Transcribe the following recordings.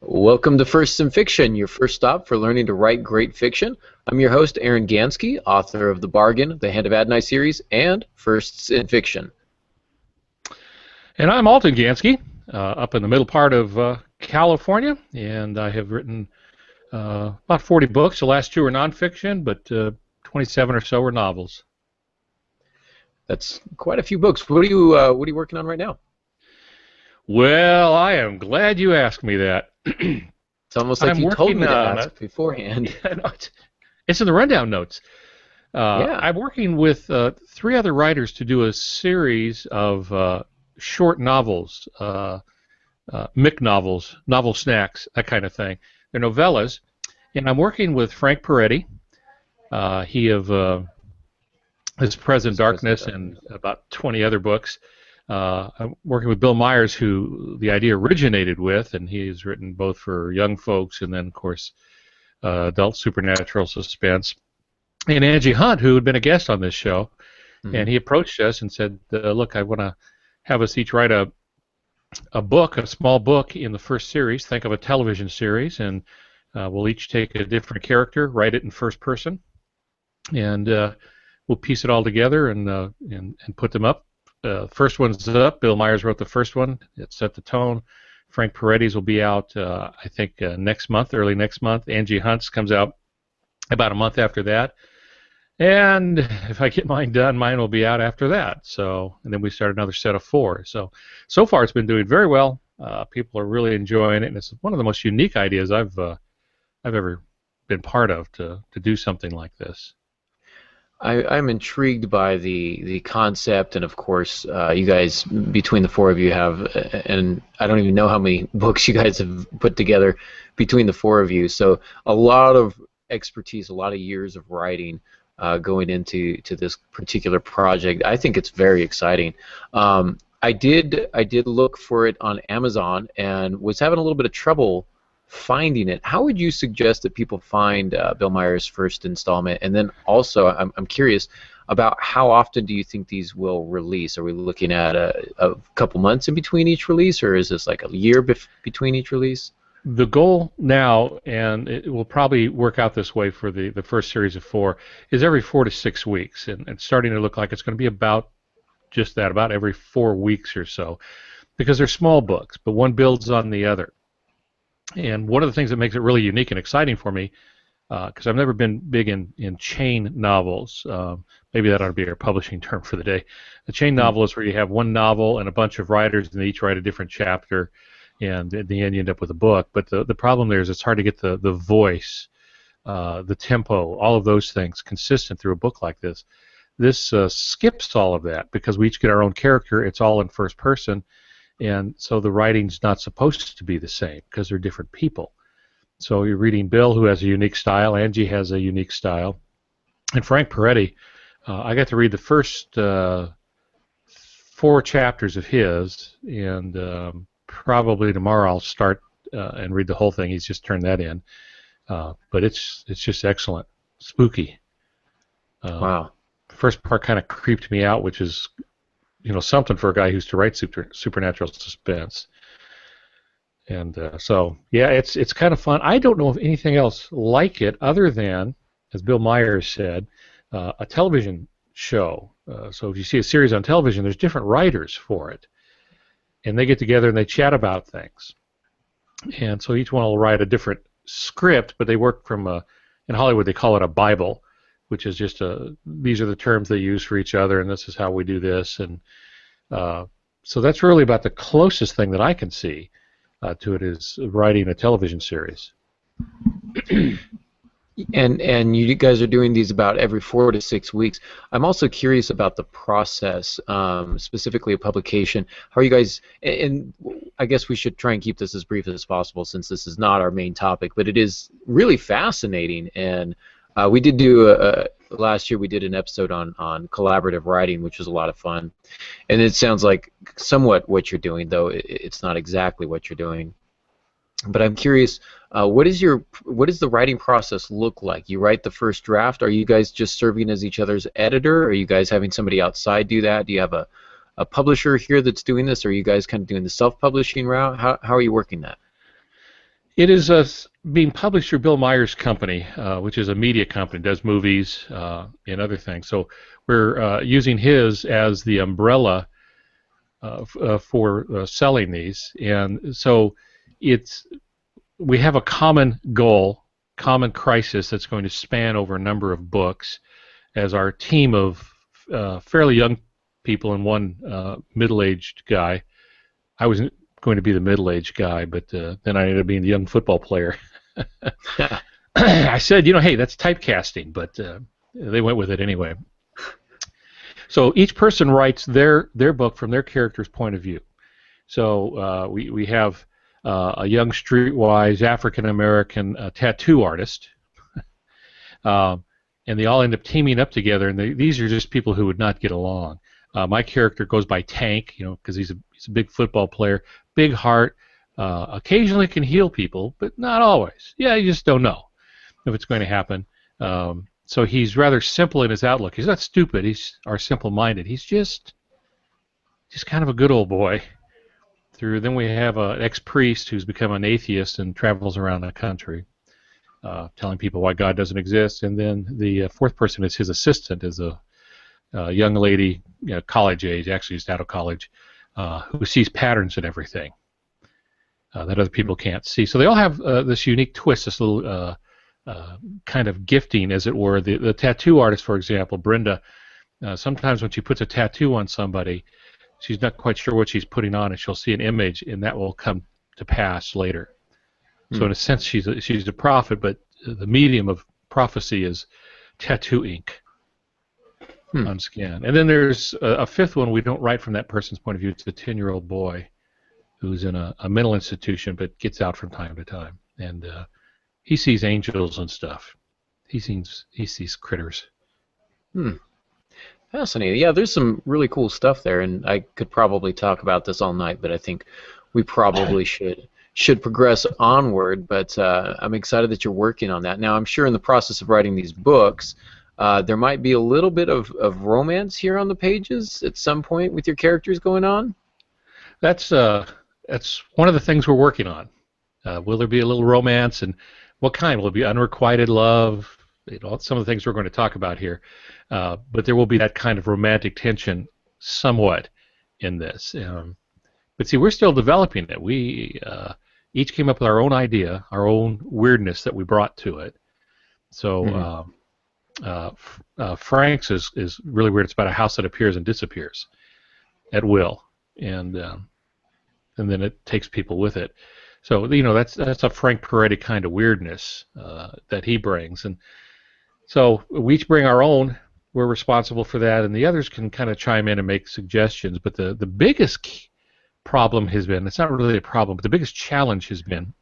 Welcome to Firsts in Fiction, your first stop for learning to write great fiction. I'm your host, Aaron Gansky, author of The Bargain, The Hand of Adonai series, and Firsts in Fiction. And I'm Alton Gansky, up in the middle part of California, and I have written about 40 books. The last two are nonfiction, but 27 or so are novels. That's quite a few books. What are you working on right now? Well, I am glad you asked me that. It's almost like you told me to ask beforehand. Yeah, no, it's in the rundown notes. Yeah. I'm working with three other writers to do a series of short novels, Mick novels, novel snacks, that kind of thing. They're novellas, and I'm working with Frank Peretti. He of His Present Darkness and about 20 other books. I'm working with Bill Myers, who the idea originated with, and he's written both for young folks and then, of course, adult supernatural suspense. And Angie Hunt, who had been a guest on this show, and he approached us and said, look, I want to have us each write a book, a small book in the first series. Think of a television series, and we'll each take a different character, write it in first person, and we'll piece it all together and put them up. First one's up. Bill Myers wrote the first one. It set the tone. Frank Peretti's will be out, I think, next month, early next month. Angie Hunt's comes out about a month after that. And if I get mine done, mine will be out after that. So, and then we start another set of 4. So far it's been doing very well. People are really enjoying it, and it's one of the most unique ideas I've ever been part of to do something like this. I'm intrigued by the concept, and of course, you guys, between the 4 of you, have, and I don't even know how many books you guys have put together between the 4 of you. So a lot of expertise, a lot of years of writing going into this particular project. I think it's very exciting. I did look for it on Amazon and was having a little bit of trouble finding it. How would you suggest that people find Bill Myers' first installment? And then also, I'm curious about how often do you think these will release? Are we looking at a couple months in between each release, or is this like a year between each release? The goal now, and it will probably work out this way for the first series of 4, is every 4 to 6 weeks, and it's starting to look like it's going to be about just that, about every 4 weeks or so, because they're small books, but one builds on the other. And one of the things that makes it really unique and exciting for me, because I've never been big in chain novels, maybe that ought to be our publishing term for the day. A chain novel is where you have one novel and a bunch of writers, and they each write a different chapter, and at the end you end up with a book. But the problem there is it's hard to get the voice, the tempo, all of those things consistent through a book like this. This skips all of that because we each get our own character. It's all in first person. And so the writing's not supposed to be the same because they're different people. So you're reading Bill, who has a unique style. Angie has a unique style. And Frank Peretti, I got to read the first 4 chapters of his, and probably tomorrow I'll start and read the whole thing. He's just turned that in. But it's just excellent. Spooky. Wow. First part kind of creeped me out, which is something for a guy who's to write supernatural suspense. And so, yeah, it's kind of fun. I don't know of anything else like it other than, as Bill Myers said, a television show. So if you see a series on television, there's different writers for it. And they get together and they chat about things. And so each one will write a different script, but they work from, in Hollywood they call it a Bible, which is just these are the terms they use for each other, and this is how we do this. And so that's really about the closest thing that I can see to it is writing a television series. And you guys are doing these about every 4 to 6 weeks. I'm also curious about the process, specifically a publication. How are you guys? And I guess we should try and keep this as brief as possible since this is not our main topic, but it is really fascinating. And we did do last year. We did an episode on collaborative writing, which was a lot of fun. And it sounds like somewhat what you're doing, though it's not exactly what you're doing. But I'm curious, what does the writing process look like? You write the first draft. Are you guys just serving as each other's editor? Are you guys having somebody outside do that? Do you have a publisher here that's doing this? Or are you guys kind of doing the self-publishing route? How are you working that? It is being published through Bill Meyer's company, which is a media company, does movies and other things. So we're using his as the umbrella for selling these, and so it's we have a common goal, common crisis that's going to span over a number of books. As our team of fairly young people and one middle-aged guy. I was going to be the middle-aged guy, but then I ended up being the young football player. I said, hey, that's typecasting, but they went with it anyway. So each person writes their book from their character's point of view. So we have a young streetwise African-American tattoo artist, and they all end up teaming up together, and these are just people who would not get along. My character goes by Tank, because he's a big football player, big heart, occasionally can heal people, but not always. Yeah, you just don't know if it's going to happen. So he's rather simple in his outlook. He's not stupid. He's simple-minded. He's just kind of a good old boy. Then we have an ex-priest who's become an atheist and travels around the country, telling people why God doesn't exist. And then the fourth person is his assistant, is a young lady, college age, actually just out of college, who sees patterns in everything that other people can't see. So they all have this unique twist, this little kind of gifting, as it were. The tattoo artist, for example, Brenda, sometimes when she puts a tattoo on somebody, she's not quite sure what she's putting on, and she'll see an image, and that will come to pass later. So in a sense, she's a prophet, but the medium of prophecy is tattoo ink on skin. And then there's a fifth one we don't write from that person's point of view. It's a 10-year-old boy who's in a mental institution but gets out from time to time. And he sees angels and stuff. He sees critters. Fascinating. Yeah, there's some really cool stuff there, and I could probably talk about this all night, but I think we probably should progress onward. But I'm excited that you're working on that. Now, I'm sure in the process of writing these books, there might be a little bit of romance here on the pages at some point with your characters going on. That's one of the things we're working on. Will there be a little romance, and what kind? Will it be unrequited love? Some of the things we're going to talk about here. But there will be that kind of romantic tension somewhat in this. But see, we're still developing it. We each came up with our own idea, our own weirdness that we brought to it. So Frank's is really weird. It's about a house that appears and disappears at will, and then it takes people with it. So that's a Frank Peretti kind of weirdness that he brings, and so we each bring our own. We're responsible for that, and the others can kind of chime in and make suggestions. But the biggest problem has been, it's not really a problem, but the biggest challenge has been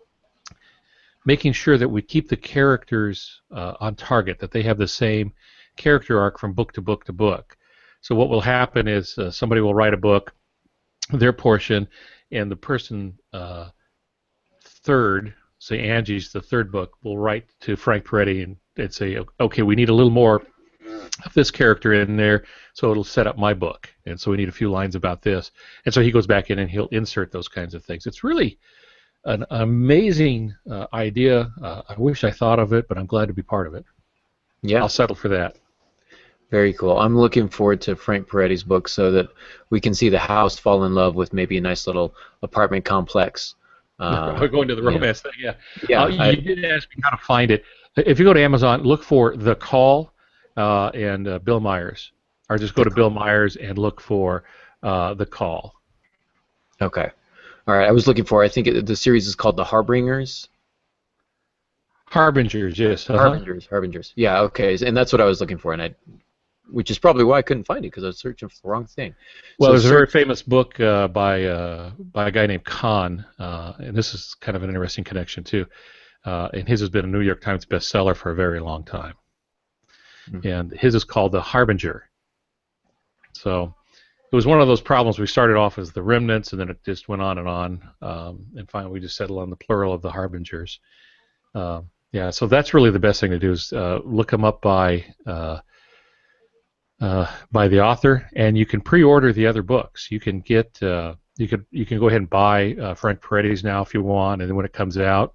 making sure that we keep the characters on target, that they have the same character arc from book to book to book. So what will happen is somebody will write a book, their portion, and the person third, say Angie's the third book, will write to Frank Peretti and say, okay, we need a little more of this character in there, so it'll set up my book, and so we need a few lines about this. And so he goes back in and he'll insert those kinds of things. It's really an amazing idea. I wish I thought of it, but I'm glad to be part of it. Yeah, I'll settle for that. Very cool. I'm looking forward to Frank Peretti's book so that we can see the house fall in love with maybe a nice little apartment complex. We're going to the romance thing, yeah. Yeah, you did ask me how to find it. If you go to Amazon, look for The Call and Bill Myers, or just go to Bill Myers and look for The Call. Okay. All right. I was looking for, I think the series is called The Harbingers. Harbingers, yes. Harbingers. Yeah, okay. And that's what I was looking for, and which is probably why I couldn't find it, because I was searching for the wrong thing. Well, there's a very famous book by a guy named Kahn, and this is kind of an interesting connection too. And his has been a New York Times bestseller for a very long time. And his is called The Harbinger. So it was one of those problems. We started off as The Remnants, and then it just went on, and finally we just settled on the plural of The Harbingers. Yeah, so that's really the best thing to do is look them up by the author, and you can pre-order the other books. You can get you can go ahead and buy Frank Peretti's now if you want, and then when it comes out,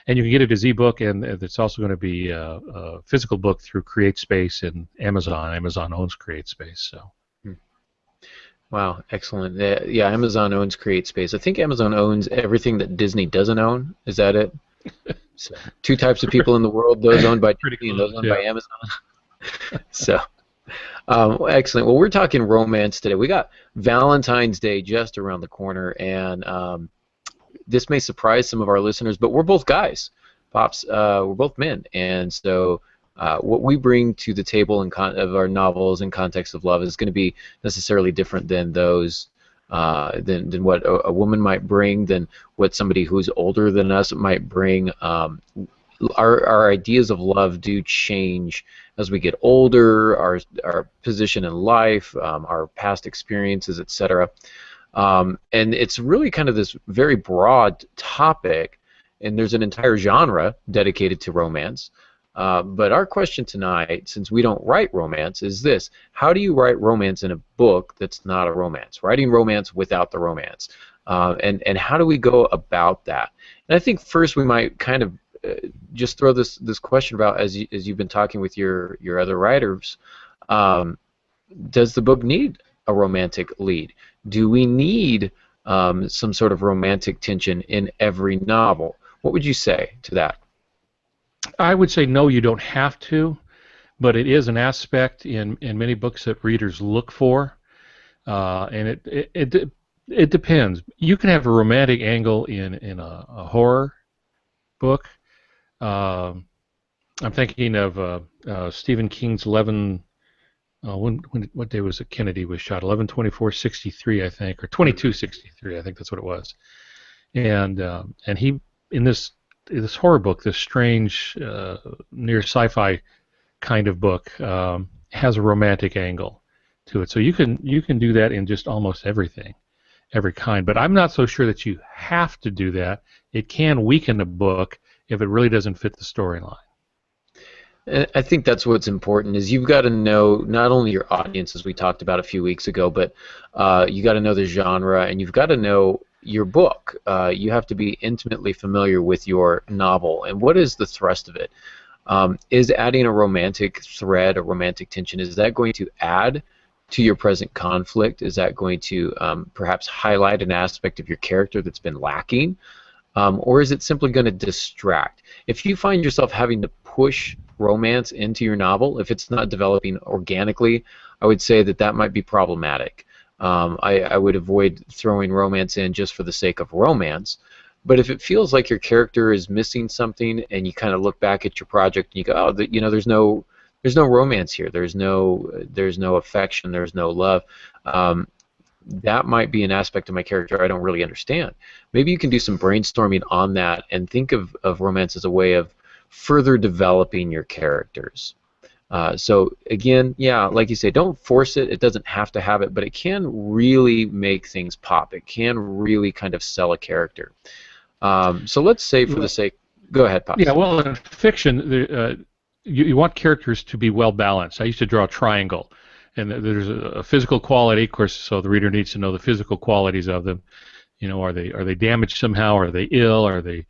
And you can get it as ebook, and it's also going to be a physical book through CreateSpace and Amazon. Amazon owns CreateSpace, so. Wow, excellent. Yeah, Amazon owns CreateSpace. I think Amazon owns everything that Disney doesn't own. Is that it? So, two types of people in the world: those owned by Pretty Disney and those close, owned yeah. by Amazon. So, excellent. Well, we're talking romance today. We got Valentine's Day just around the corner, and this may surprise some of our listeners, but we're both guys, Pops. We're both men, and so what we bring to the table of our novels in context of love is going to be necessarily different than those than what a woman might bring, than what somebody who's older than us might bring. Our ideas of love do change as we get older, our position in life, our past experiences, etc. And it's really kind of this very broad topic, and there's an entire genre dedicated to romance. But our question tonight, since we don't write romance, is this: how do you write romance in a book that's not a romance? Writing romance without the romance. And how do we go about that? And I think first we might kind of just throw this question about, as you've been talking with your other writers, does the book need a romantic lead? Do we need some sort of romantic tension in every novel? What would you say to that? I would say no, you don't have to, but it is an aspect in many books that readers look for, and it depends. You can have a romantic angle in a horror book. I'm thinking of Stephen King's 11. What day was it? Kennedy was shot. 11/24/63, I think, or 22/63. I think that's what it was. And he, in this horror book, this strange near sci-fi kind of book, has a romantic angle to it. So you can do that in just almost everything, every kind. But I'm not so sure that you have to do that. It can weaken a book if it really doesn't fit the storyline. I think that's what's important, is you've got to know not only your audience, as we talked about a few weeks ago, but you got to know the genre, and you've got to know your book. You have to be intimately familiar with your novel, and what is the thrust of it? Is adding a romantic thread, a romantic tension, is that going to add to your present conflict? Is that going to perhaps highlight an aspect of your character that's been lacking? Or is it simply going to distract? If you find yourself having to push romance into your novel, if it's not developing organically, I would say that might be problematic. I would avoid throwing romance in just for the sake of romance. But if it feels like your character is missing something, and you kind of look back at your project and you go, oh, there's no romance here. There's no affection. There's no love. That might be an aspect of my character I don't really understand. Maybe you can do some brainstorming on that and think of romance as a way of further developing your characters. So again, yeah, like you say, don't force it. It doesn't have to have it, but it can really make things pop. It can really kind of sell a character. So let's say, for the sake, go ahead, Pops. Yeah, well, in fiction, you want characters to be well balanced. I used to draw a triangle, and there's a physical quality, of course, so the reader needs to know the physical qualities of them. Are they damaged somehow? Are they ill? Are they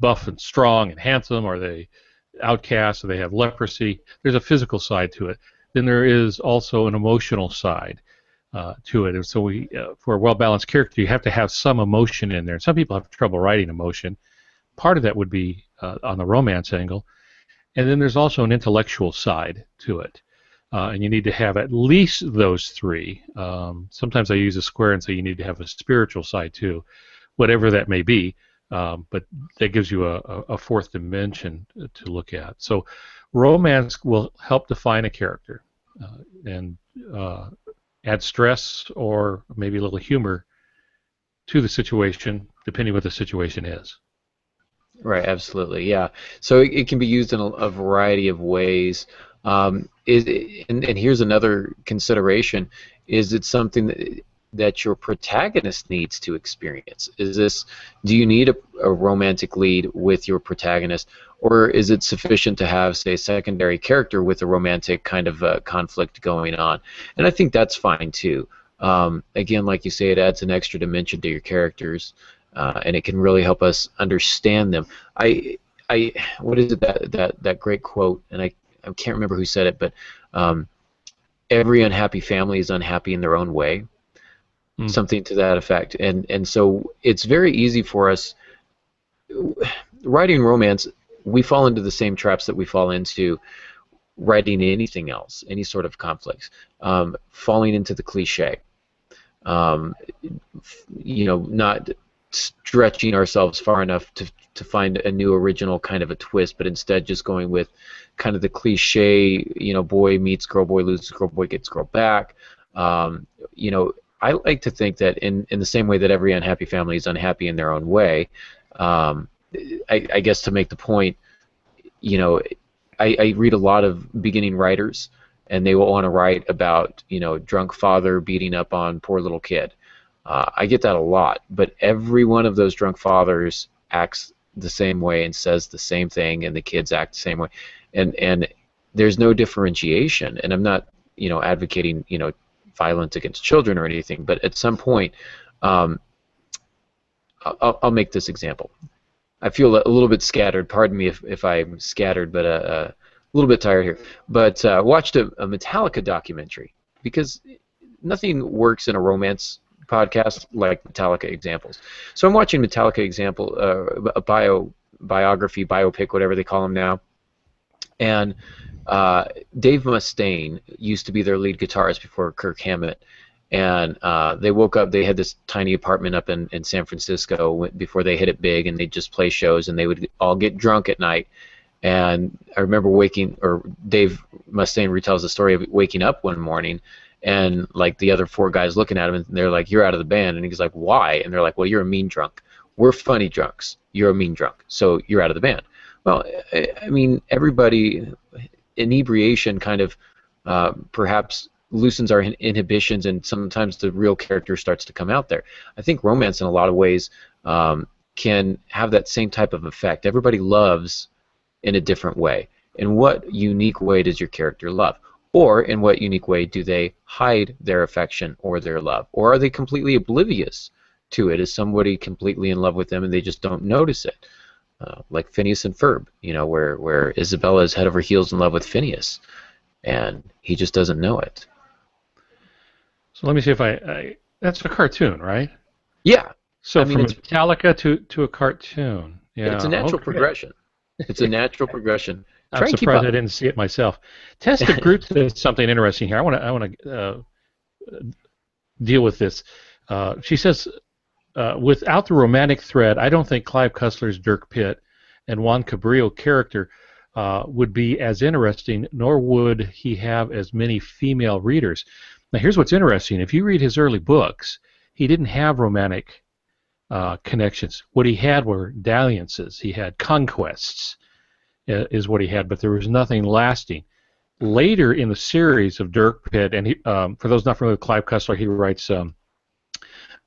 buff and strong and handsome? Are they outcasts? Do they have leprosy? There's a physical side to it. Then there is also an emotional side to it. And so for a well-balanced character, you have to have some emotion in there. Some people have trouble writing emotion. Part of that would be on the romance angle. And then there's also an intellectual side to it. And you need to have at least those three. Sometimes I use a square and say you need to have a spiritual side too, whatever that may be. But that gives you a fourth dimension to look at. So romance will help define a character and add stress or maybe a little humor to the situation, depending what the situation is. Right, absolutely, yeah. So it can be used in a variety of ways. And here's another consideration: is it something that your protagonist needs to experience? Do you need a romantic lead with your protagonist, or is it sufficient to have, say, a secondary character with a romantic kind of conflict going on? And I think that's fine too. Again, like you say, it adds an extra dimension to your characters. and it can really help us understand them. I what is it that great quote? And I can't remember who said it, but um, every unhappy family is unhappy in their own way, Mm. something to that effect. And so it's very easy for us writing romance. We fall into the same traps that we fall into writing anything else, any sort of conflicts, falling into the cliche, um, not stretching ourselves far enough to find a new original kind of a twist, but instead just going with kind of the cliche, boy meets girl, boy loses girl, boy gets girl back. Um, I like to think that in the same way that every unhappy family is unhappy in their own way, um, I guess to make the point, you know, I read a lot of beginning writers, and they will want to write about drunk father beating up on poor little kid. I get that a lot, but every one of those drunk fathers acts the same way and says the same thing, and the kids act the same way, and there's no differentiation. And I'm not advocating violence against children or anything, but at some point, um, I'll make this example. I feel a little bit scattered. Pardon me if I'm scattered, but a little bit tired here. But watched a Metallica documentary because nothing works in a romance podcast like Metallica examples. So I'm watching Metallica example, a biography, biopic, whatever they call them now, and Dave Mustaine used to be their lead guitarist before Kirk Hammett. And they woke up, they had this tiny apartment up in San Francisco before they hit it big, and they'd just play shows, and they would all get drunk at night. And I remember Dave Mustaine retells the story of waking up one morning, and like the other four guys looking at him, and they're like, "You're out of the band." And he's like, "Why?" And they're like, "Well, you're a mean drunk. We're funny drunks. You're a mean drunk, so you're out of the band." Well, I mean, everybody, inebriation kind of perhaps loosens our inhibitions, and sometimes the real character starts to come out there. I think romance in a lot of ways can have that same type of effect. Everybody loves in a different way. In what unique way does your character love? Or in what unique way do they hide their affection or their love? Or are they completely oblivious to it? Is somebody completely in love with them and they just don't notice it? Like Phineas and Ferb, where Isabella is head over heels in love with Phineas, and he just doesn't know it. So let me see if that's a cartoon, right? Yeah. So from Metallica to a cartoon. Yeah. It's a natural progression. It's a natural progression. I'm surprised I didn't see it myself. Tessa Groot says something interesting here. I want to deal with this. She says, without the romantic thread, I don't think Clive Cussler's Dirk Pitt and Juan Cabrillo character would be as interesting, nor would he have as many female readers. Now, here's what's interesting. If you read his early books, he didn't have romantic connections. What he had were dalliances. He had conquests, is what he had, but there was nothing lasting. Later in the series of Dirk Pitt, and for those not familiar with Clive Cussler, he writes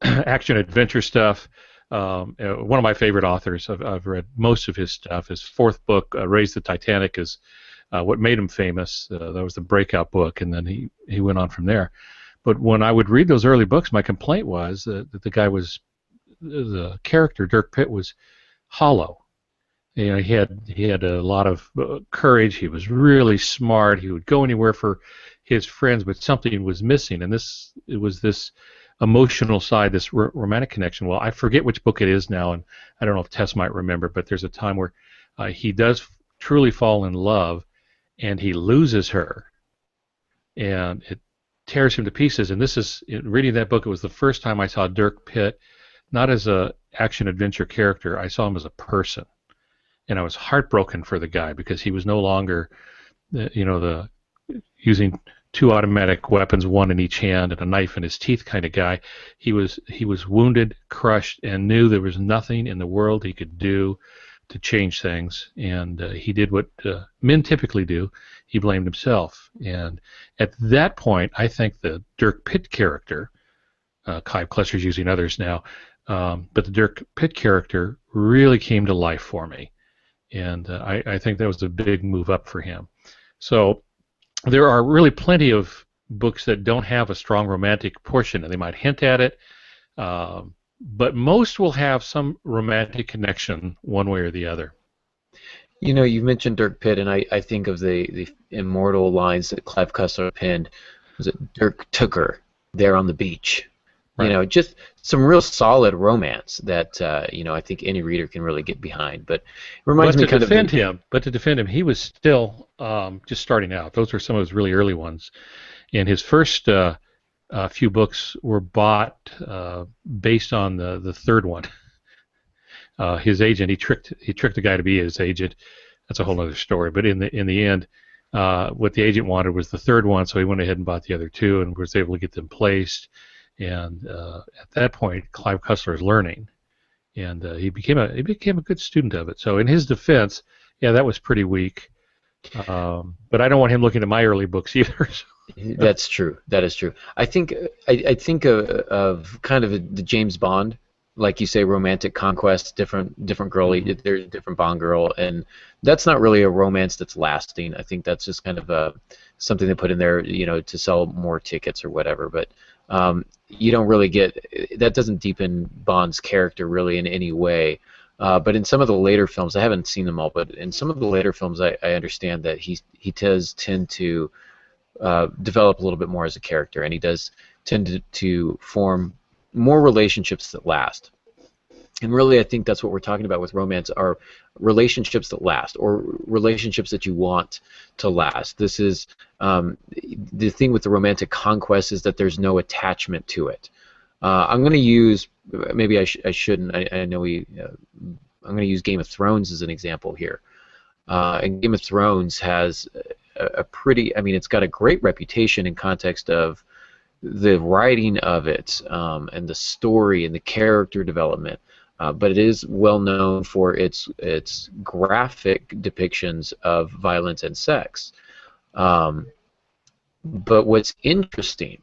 action-adventure stuff. One of my favorite authors. I've read most of his stuff. His fourth book, Raise the Titanic, is what made him famous. That was the breakout book, and then he went on from there. But when I would read those early books, my complaint was that the character Dirk Pitt was hollow. He had a lot of courage. He was really smart. He would go anywhere for his friends, but something was missing, and it was this emotional side, this romantic connection. Well, I forget which book it is now, and I don't know if Tess might remember, but there's a time where he does truly fall in love, and he loses her, and it tears him to pieces. And reading that book, it was the first time I saw Dirk Pitt not as a action-adventure character. I saw him as a person, and I was heartbroken for the guy because he was no longer, the using two automatic weapons, one in each hand and a knife in his teeth kind of guy. He was wounded, crushed, and knew there was nothing in the world he could do to change things. And he did what men typically do. He blamed himself. And at that point, I think the Dirk Pitt character, Clive Cussler's using others now, but the Dirk Pitt character really came to life for me. And I think that was a big move up for him. So there are really plenty of books that don't have a strong romantic portion, and they might hint at it. but most will have some romantic connection one way or the other. You know, you mentioned Dirk Pitt, and I think of the immortal lines that Clive Cussler penned. Was it Dirk took her there on the beach? You Right. know, just some real solid romance that I think any reader can really get behind. But it reminds But me to kind of defend the him, he was still just starting out. Those were some of his really early ones, and his first few books were bought based on the third one. His agent, he tricked the guy to be his agent. That's a whole other story. But in the end, what the agent wanted was the third one, so he went ahead and bought the other two and was able to get them placed. And at that point, Clive Cussler is learning, and he became a good student of it. So in his defense, yeah, that was pretty weak. But I don't want him looking at my early books either. That's true. That is true. I think of kind of the James Bond, like you say, romantic conquest, different girl, Mhm. there's a different Bond girl, and that's not really a romance that's lasting. I think that's just kind of something they put in there, to sell more tickets or whatever. But you don't really get that doesn't deepen Bond's character really in any way. But in some of the later films, I haven't seen them all, but in some of the later films, I understand that he does tend to develop a little bit more as a character, and he does tend to form more relationships that last. And really, I think that's what we're talking about with romance are relationships that last, or relationships that you want to last. This is the thing with the romantic conquest is that there's no attachment to it. I'm going to use maybe I shouldn't. I know I'm going to use Game of Thrones as an example here. And Game of Thrones has a pretty, I mean, it's got a great reputation in context of the writing of it and the story and the character development. But it is well known for its graphic depictions of violence and sex. Um, but what's interesting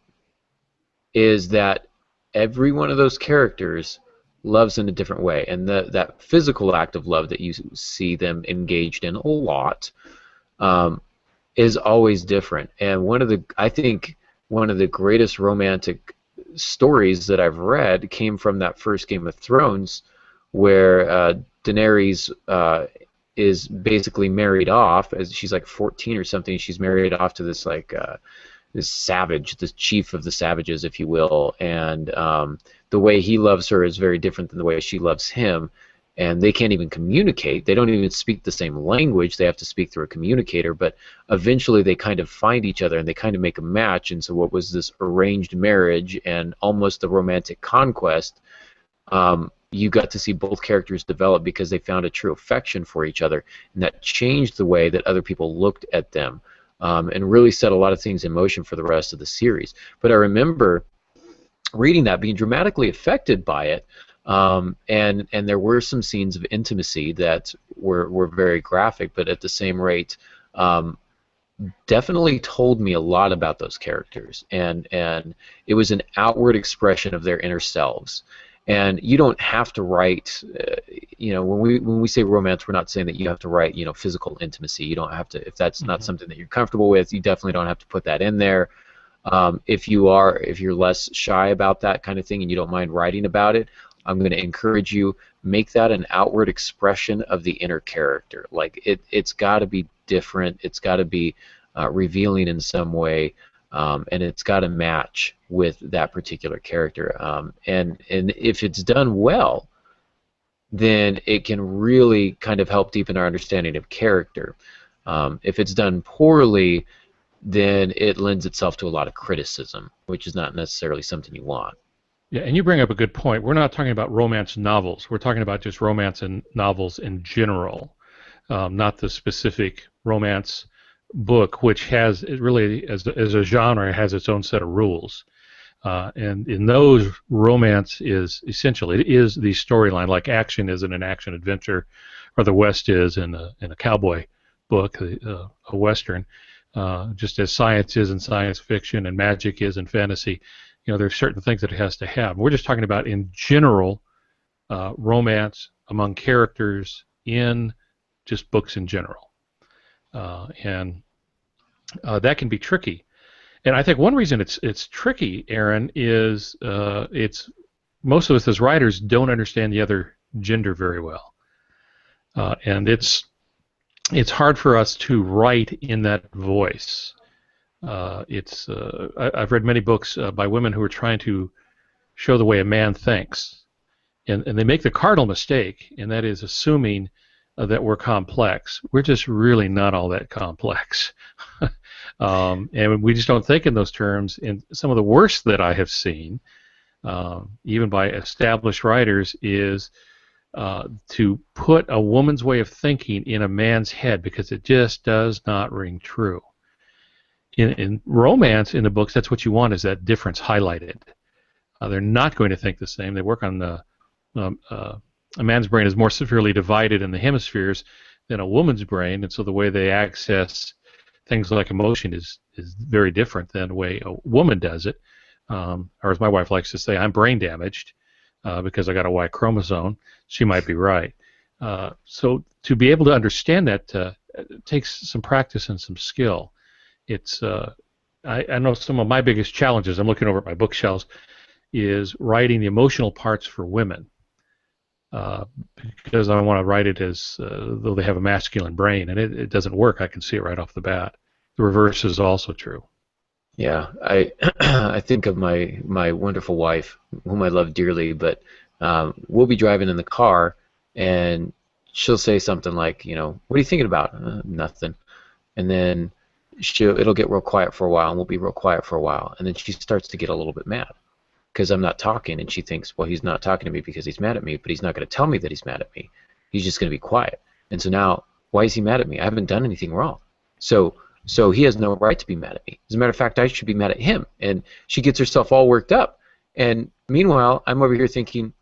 is that every one of those characters loves in a different way, and that physical act of love that you see them engaged in a lot um, is always different. And I think one of the greatest romantic stories that I've read came from that first Game of Thrones, where Daenerys is basically married off as she's like 14 or something. She's married off to this this savage, this chief of the savages, if you will, and the way he loves her is very different than the way she loves him, and they can't even communicate. They don't even speak the same language. They have to speak through a communicator, but eventually they kind of find each other and they kind of make a match, and so what was this arranged marriage and almost a romantic conquest, you got to see both characters develop because they found a true affection for each other, and that changed the way that other people looked at them, and really set a lot of things in motion for the rest of the series. But I remember reading that, being dramatically affected by it, and there were some scenes of intimacy that were very graphic, but at the same rate, um, definitely told me a lot about those characters, and it was an outward expression of their inner selves. And you don't have to write, when we say romance, we're not saying that you have to write, physical intimacy. You don't have to, if that's not Mhm. something that you're comfortable with, you definitely don't have to put that in there. If you're less shy about that kind of thing and you don't mind writing about it, I'm going to encourage you, make that an outward expression of the inner character. Like it's got to be different. It's got to be revealing in some way, and it's got to match with that particular character. And if it's done well, then it can really kind of help deepen our understanding of character. If it's done poorly, then it lends itself to a lot of criticism, which is not necessarily something you want. Yeah, and you bring up a good point. We're not talking about romance novels. We're talking about just romance and novels in general, not the specific romance book, which has it really, as a genre, has its own set of rules. And in those, romance is essential. It is the storyline, like action is in an action adventure, or the West is in a cowboy book, a western. Just as science is in science fiction and magic is in fantasy, there's certain things that it has to have. We're just talking about in general romance among characters in just books in general, and that can be tricky. And I think one reason it's tricky, Aaron, is it's most of us as writers don't understand the other gender very well, and it's hard for us to write in that voice. I've read many books by women who are trying to show the way a man thinks, and they make the cardinal mistake, and that is assuming that we're complex. We're just really not all that complex. And we just don't think in those terms. And some of the worst that I have seen, even by established writers, is to put a woman's way of thinking in a man's head, because it just does not ring true. In romance, in the books, that's what you want, is that difference highlighted. They're not going to think the same. They work on a man's brain is more severely divided in the hemispheres than a woman's brain, and so the way they access things like emotion is very different than the way a woman does it. Or as my wife likes to say, I'm brain damaged because I got a Y chromosome. She might be right. So to be able to understand that takes some practice and some skill. I know some of my biggest challenges, I'm looking over at my bookshelves, is writing the emotional parts for women. Because I want to write it as though they have a masculine brain, and it doesn't work. I can see it right off the bat. The reverse is also true. Yeah, I I think of my wonderful wife, whom I love dearly, but we'll be driving in the car, and she'll say something like, what are you thinking about? Nothing. And then it'll get real quiet for a while, and we'll be real quiet for a while, and then she starts to get a little bit mad because I'm not talking, and she thinks, well, he's not talking to me because he's mad at me, but he's not going to tell me that he's mad at me. He's just going to be quiet. And so now, why is he mad at me? I haven't done anything wrong. So he has no right to be mad at me. As a matter of fact, I should be mad at him. And she gets herself all worked up. And meanwhile, I'm over here thinking,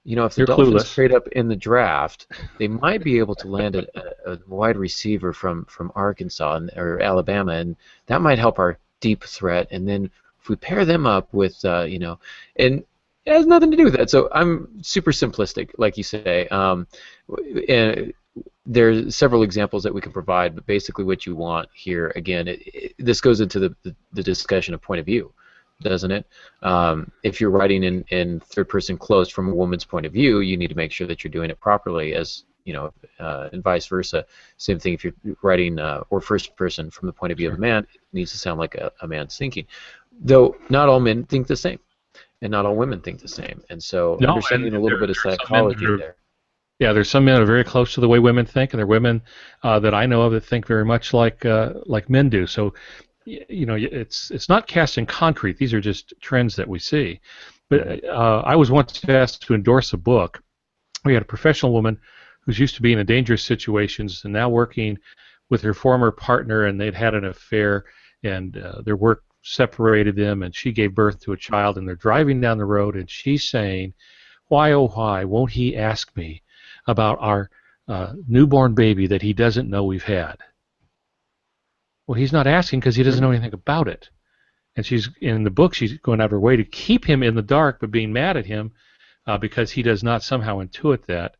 if the Dolphins trade up in the draft, they might be able to land a wide receiver from Arkansas or Alabama, and that might help our deep threat. And then if we pair them up with, and it has nothing to do with that. So I'm super simplistic, like you say. And there's several examples that we can provide, but basically what you want here, again, this goes into the discussion of point of view, doesn't it? If you're writing in third-person close from a woman's point of view, you need to make sure that you're doing it properly, as and vice versa. Same thing if you're writing or first person from the point of view of a man, it needs to sound like a man's thinking. Though not all men think the same, and not all women think the same, and so understanding a little bit of psychology there. Yeah, there's some men that are very close to the way women think, and there are women that I know of that think very much like men do. So, it's not cast in concrete. These are just trends that we see. But I was once asked to endorse a book. We had a professional woman who's used to being in dangerous situations and now working with her former partner, and they'd had an affair, and their work separated them, and she gave birth to a child, and they're driving down the road, and she's saying, why, oh, why won't he ask me about our newborn baby that he doesn't know we've had? Well, he's not asking because he doesn't know anything about it. And she's in the book, she's going out of her way to keep him in the dark, but being mad at him because he does not somehow intuit that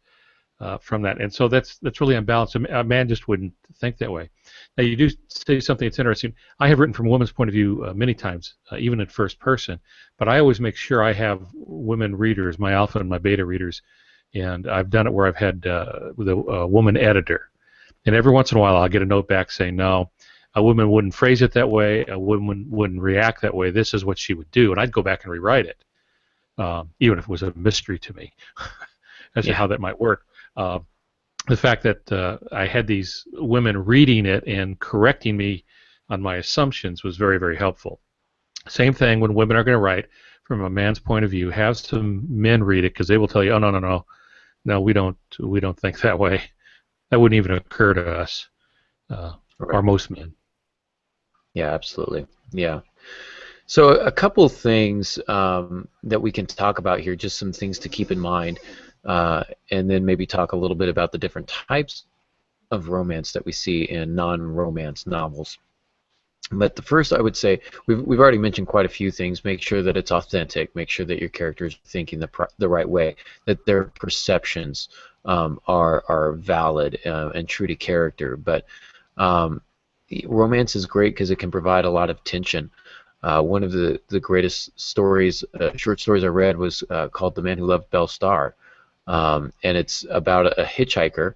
from that. And so that's really unbalanced. A man just wouldn't think that way. Now, you do say something that's interesting. I have written from a woman's point of view many times, even in first person, but I always make sure I have women readers, my alpha and my beta readers, and I've done it where I've had with a woman editor. And every once in a while I'll get a note back saying, no, a woman wouldn't phrase it that way, a woman wouldn't react that way, this is what she would do. And I'd go back and rewrite it, even if it was a mystery to me as to how that might work. The fact that I had these women reading it and correcting me on my assumptions was very, very helpful. Same thing when women are going to write from a man's point of view. Have some men read it, because they will tell you, oh, no, we don't think that way. That wouldn't even occur to us, or most men. Yeah, absolutely. Yeah. So a couple things that we can talk about here, just some things to keep in mind. And then maybe talk a little bit about the different types of romance that we see in non-romance novels. But the first, I would say, we've already mentioned quite a few things. Make sure that it's authentic. Make sure that your characters are thinking the right way. That their perceptions are valid and true to character. But romance is great because it can provide a lot of tension. One of the greatest stories, short stories I read was called "The Man Who Loved Belle Starr," and it's about a hitchhiker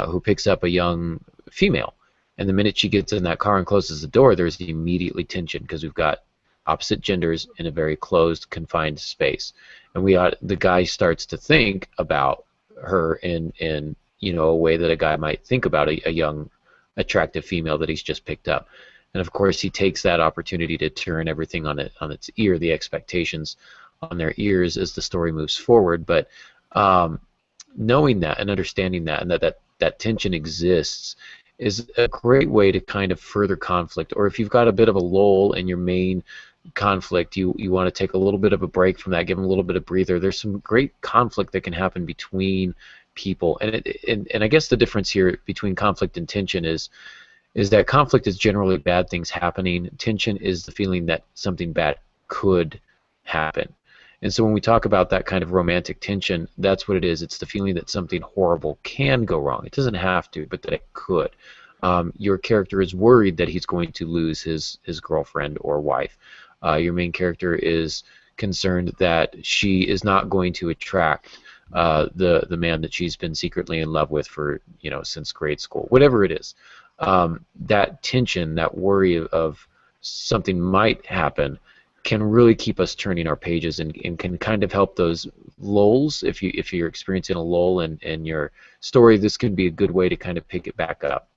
who picks up a young female. And the minute she gets in that car and closes the door, there's immediately tension because we've got opposite genders in a very closed, confined space. And the guy starts to think about her in a way that a guy might think about a young, attractive female that he's just picked up. And of course, he takes that opportunity to turn everything on its ear, the expectations on their ears as the story moves forward. But knowing that and understanding that, and that tension exists, is a great way to kind of further conflict. Or if you've got a bit of a lull in your main conflict, you want to take a little bit of a break from that, give them a little bit of breather. There's some great conflict that can happen between people, and I guess the difference here between conflict and tension is that conflict is generally bad things happening. Tension is the feeling that something bad could happen. And so when we talk about that kind of romantic tension, that's what it is. It's the feeling that something horrible can go wrong. It doesn't have to, but that it could. Your character is worried that he's going to lose his girlfriend or wife. Your main character is concerned that she is not going to attract the man that she's been secretly in love with for since grade school. Whatever it is, that tension, that worry of something might happen, can really keep us turning our pages and can kind of help those lulls. If you're experiencing a lull in your story, this can be a good way to kind of pick it back up.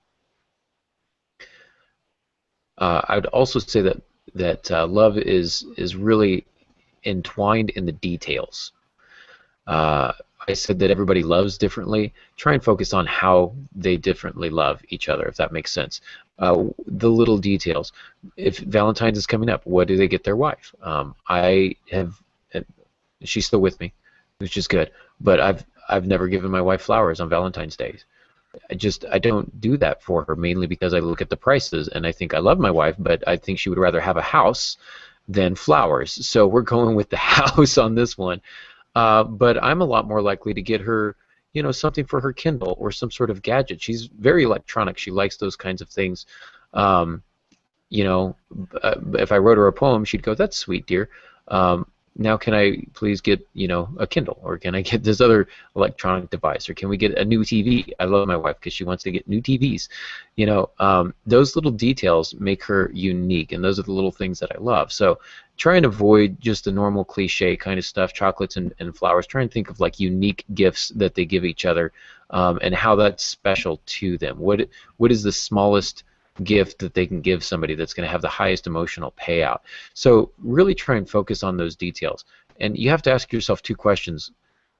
I would also say that love is really entwined in the details. I said that everybody loves differently. Try and focus on how they differently love each other, if that makes sense. The little details. If Valentine's is coming up, what do they get their wife? She's still with me, which is good. But I've never given my wife flowers on Valentine's Day. I don't do that for her, mainly because I look at the prices and I think I love my wife, but I think she would rather have a house than flowers. So we're going with the house on this one. But I'm a lot more likely to get her, something for her Kindle or some sort of gadget. She's very electronic. She likes those kinds of things. If I wrote her a poem, she'd go, "That's sweet, dear. Now can I please get, a Kindle, or can I get this other electronic device, or can we get a new TV?" I love my wife because she wants to get new TVs. Those little details make her unique, and those are the little things that I love. So try and avoid just the normal cliche kind of stuff, chocolates and flowers. Try and think of like unique gifts that they give each other, and how that's special to them. What is the smallest gift that they can give somebody that's going to have the highest emotional payout? So really try and focus on those details. And you have to ask yourself two questions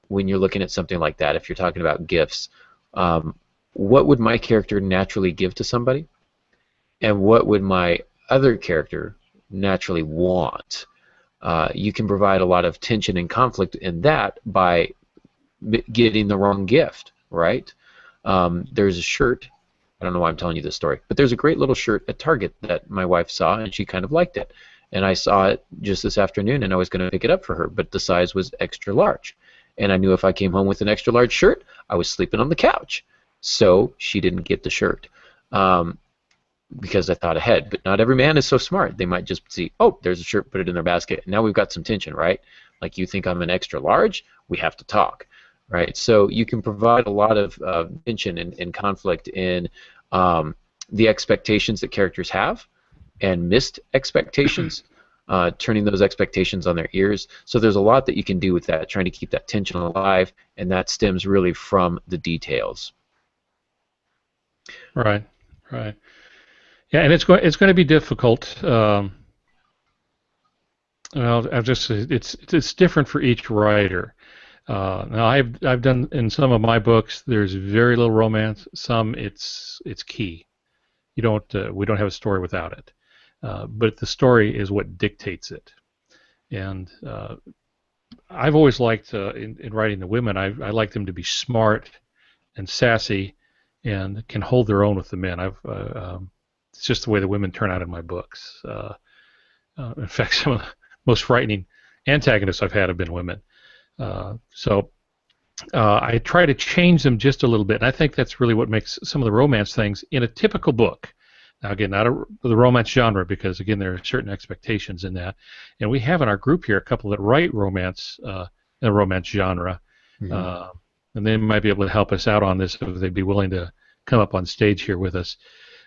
when you're looking at something like that. If you're talking about gifts, what would my character naturally give to somebody? And what would my other character naturally want? You can provide a lot of tension and conflict in that by getting the wrong gift, right? There's a shirt. I don't know why I'm telling you this story, but there's a great little shirt at Target that my wife saw, and she kind of liked it. And I saw it just this afternoon, and I was going to pick it up for her, but the size was extra large. And I knew if I came home with an extra large shirt, I was sleeping on the couch. So she didn't get the shirt because I thought ahead. But not every man is so smart. They might just see, oh, there's a shirt, put it in their basket. Now we've got some tension, right? Like, you think I'm an extra large? We have to talk. Right, so you can provide a lot of tension and conflict in the expectations that characters have, and missed expectations, turning those expectations on their ears. So there's a lot that you can do with that, trying to keep that tension alive, and that stems really from the details. Right, right. Yeah, and it's going to be difficult. Well, it's different for each writer. Now I've done in some of my books. There's very little romance. Some it's key. We don't have a story without it. But the story is what dictates it. And I've always liked in writing the women. I like them to be smart and sassy and can hold their own with the men. It's just the way the women turn out in my books. In fact, some of the most frightening antagonists I've had have been women. So I try to change them just a little bit, and I think that's really what makes some of the romance things in a typical book. Now, again, not the romance genre, because again there are certain expectations in that, and we have in our group here a couple that write romance, in the romance genre, Hmm. uh, and they might be able to help us out on this if they'd be willing to come up on stage here with us.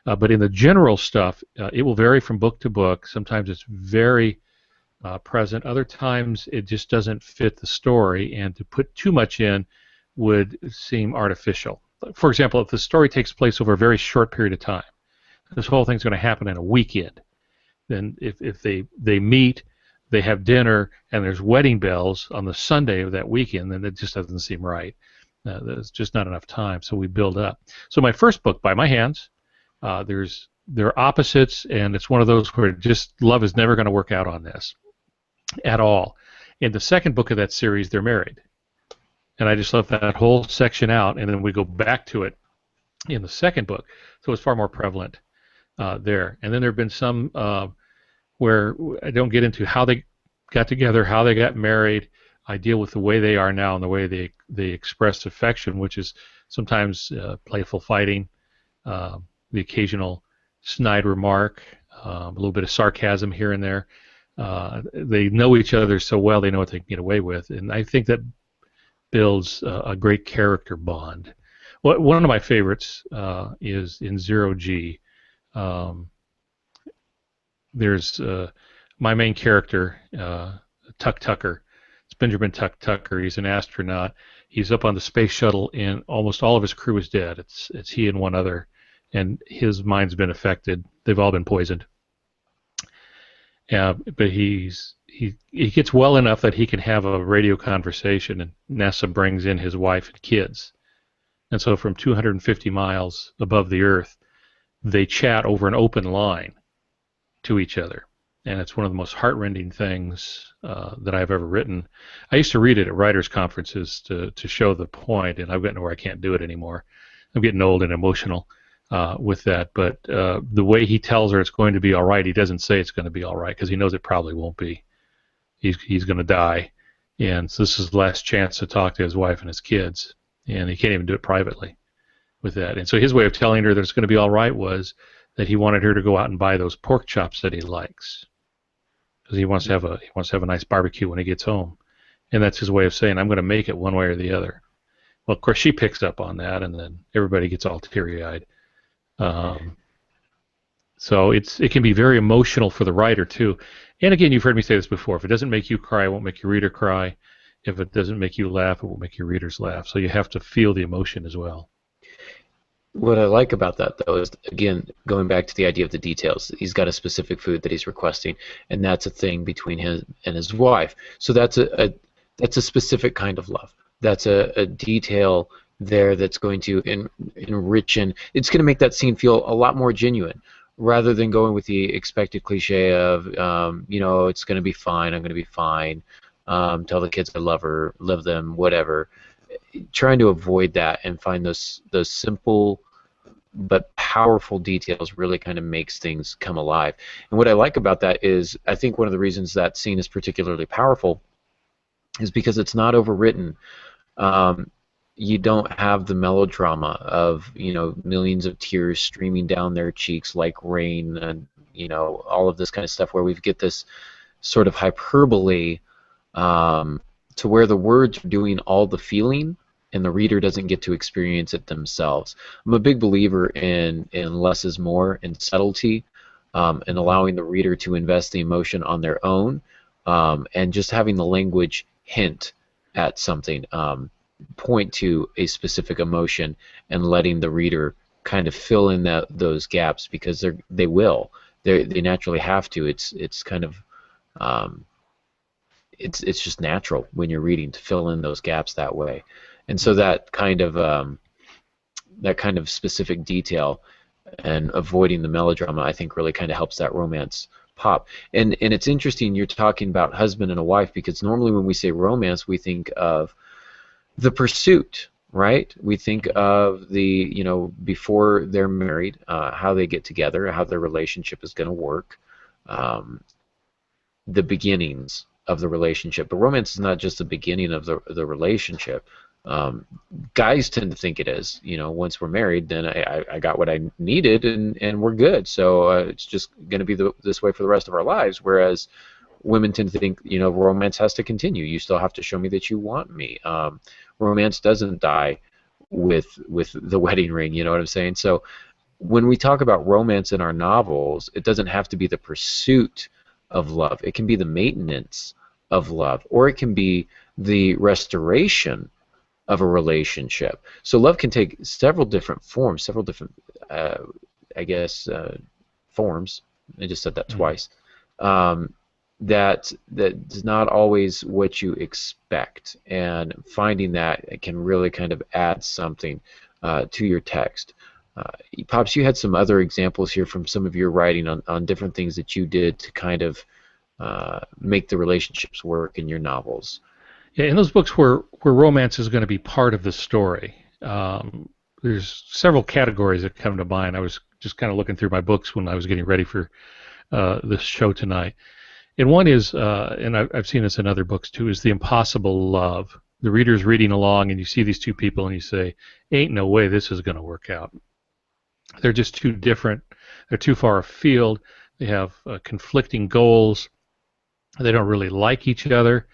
But in the general stuff, it will vary from book to book. Sometimes it's very present. Other times it just doesn't fit the story, and to put too much in would seem artificial. For example, if the story takes place over a very short period of time, this whole thing's going to happen in a weekend. Then if they meet, they have dinner, and there's wedding bells on the Sunday of that weekend, then it just doesn't seem right. There's just not enough time, so we build up. So my first book, By My Hands, there are opposites, and it's one of those where just love is never going to work out on this at all. In the second book of that series, they're married, and I just left that whole section out, and then we go back to it in the second book, so it's far more prevalent there. And then there have been some where I don't get into how they got together, how they got married. I deal with the way they are now and the way they express affection, which is sometimes playful fighting, the occasional snide remark, a little bit of sarcasm here and there. They know each other so well, they know what they can get away with, and I think that builds a great character bond. One of my favorites is in Zero G. There's my main character, Tuck Tucker. It's Benjamin Tuck Tucker. He's an astronaut. He's up on the space shuttle, and almost all of his crew is dead. It's he and one other, and his mind's been affected. They've all been poisoned. But he gets well enough that he can have a radio conversation, and NASA brings in his wife and kids. And so from 250 miles above the Earth, they chat over an open line to each other. And it's one of the most heartrending things that I've ever written. I used to read it at writers' conferences to show the point, and I've gotten to where I can't do it anymore. I'm getting old and emotional with that. But the way he tells her it's going to be all right, he doesn't say it's going to be all right because he knows it probably won't be. He's going to die. And so this is the last chance to talk to his wife and his kids. And he can't even do it privately with that. And so his way of telling her that it's going to be all right was that he wanted her to go out and buy those pork chops that he likes, because he wants to have a nice barbecue when he gets home, and that's his way of saying I'm going to make it one way or the other. Well, of course, she picks up on that, and then everybody gets all teary-eyed. So it can be very emotional for the writer too. And again, you've heard me say this before: if it doesn't make you cry, it won't make your reader cry. If it doesn't make you laugh, it won't make your readers laugh. So you have to feel the emotion as well. What I like about that, though, is, again, going back to the idea of the details. He's got a specific food that he's requesting, and that's a thing between him and his wife. So that's a specific kind of love. That's a detail there that's going to enrich, and it's going to make that scene feel a lot more genuine, rather than going with the expected cliche of, it's going to be fine, I'm going to be fine, tell the kids I love her, love them, whatever. Trying to avoid that and find those simple but powerful details really kind of makes things come alive. And what I like about that is, I think one of the reasons that scene is particularly powerful is because it's not overwritten. You don't have the melodrama of millions of tears streaming down their cheeks like rain, and all of this kind of stuff where we get this sort of hyperbole to where the words are doing all the feeling and the reader doesn't get to experience it themselves. I'm a big believer in less is more, and subtlety, and allowing the reader to invest the emotion on their own, and just having the language hint at something, point to a specific emotion, and letting the reader kind of fill in those gaps, because they will. They naturally have to. It's kind of it's just natural when you're reading to fill in those gaps that way. And so that kind of specific detail and avoiding the melodrama, I think, really kind of helps that romance pop. And it's interesting you're talking about husband and a wife, because normally when we say romance, we think of the pursuit, right? We think of the, before they're married, how they get together, how their relationship is going to work, the beginnings of the relationship. But romance is not just the beginning of the relationship. Um, Guys tend to think it is. Once we're married, then I got what I needed, and we're good. So it's just going to be this way for the rest of our lives. Whereas women tend to think, romance has to continue. You still have to show me that you want me. Romance doesn't die with the wedding ring. You know what I'm saying? So when we talk about romance in our novels, it doesn't have to be the pursuit of love. It can be the maintenance of love, or it can be the restoration of a relationship. So love can take several different forms, several different, I guess, forms. I just said that twice. That is not always what you expect, and finding that it can really kind of add something to your text. Pops, you had some other examples here from some of your writing on different things that you did to kind of make the relationships work in your novels. Yeah, in those books where romance is going to be part of the story, there's several categories that come to mind. I was just kind of looking through my books when I was getting ready for this show tonight. And one is, and I've seen this in other books too, is the impossible love. The reader's reading along and you see these two people and you say, ain't no way this is going to work out. They're just too different. They're too far afield. They have conflicting goals. They don't really like each other.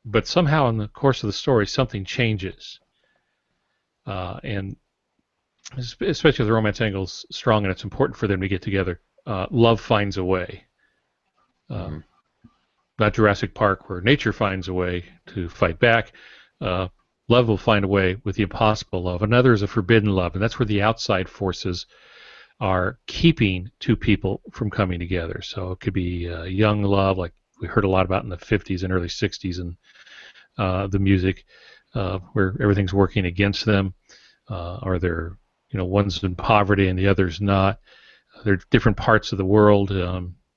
But somehow in the course of the story, something changes. And especially if the romance angle is strong and it's important for them to get together, love finds a way. Not Jurassic Park, where nature finds a way to fight back. Love will find a way with the impossible love. Another is a forbidden love, and that's where the outside forces are keeping two people from coming together. So it could be young love, like we heard a lot about in the 50s and early 60s, and the music, where everything's working against them, or they're one's in poverty and the other's not. They're different parts of the world.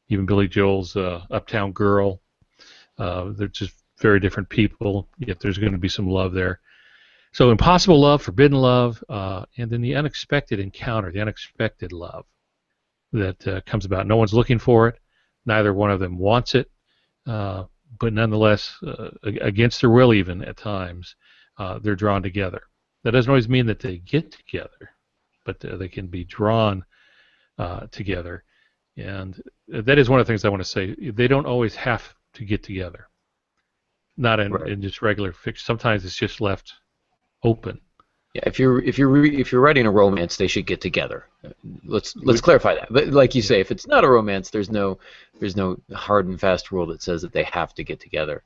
Even Billy Joel's Uptown Girl. They're just very different people, yet there's going to be some love there. So impossible love, forbidden love, and then the unexpected encounter, the unexpected love that comes about. No one's looking for it. Neither one of them wants it, but nonetheless, against their will even at times, they're drawn together. That doesn't always mean that they get together, but they can be drawn together. And that is one of the things I want to say. They don't always have to get together. Not in just regular fiction. Sometimes it's just left open. Yeah, if you're writing a romance, they should get together. Let's clarify that. But like you say, if it's not a romance, there's no hard and fast rule that says that they have to get together.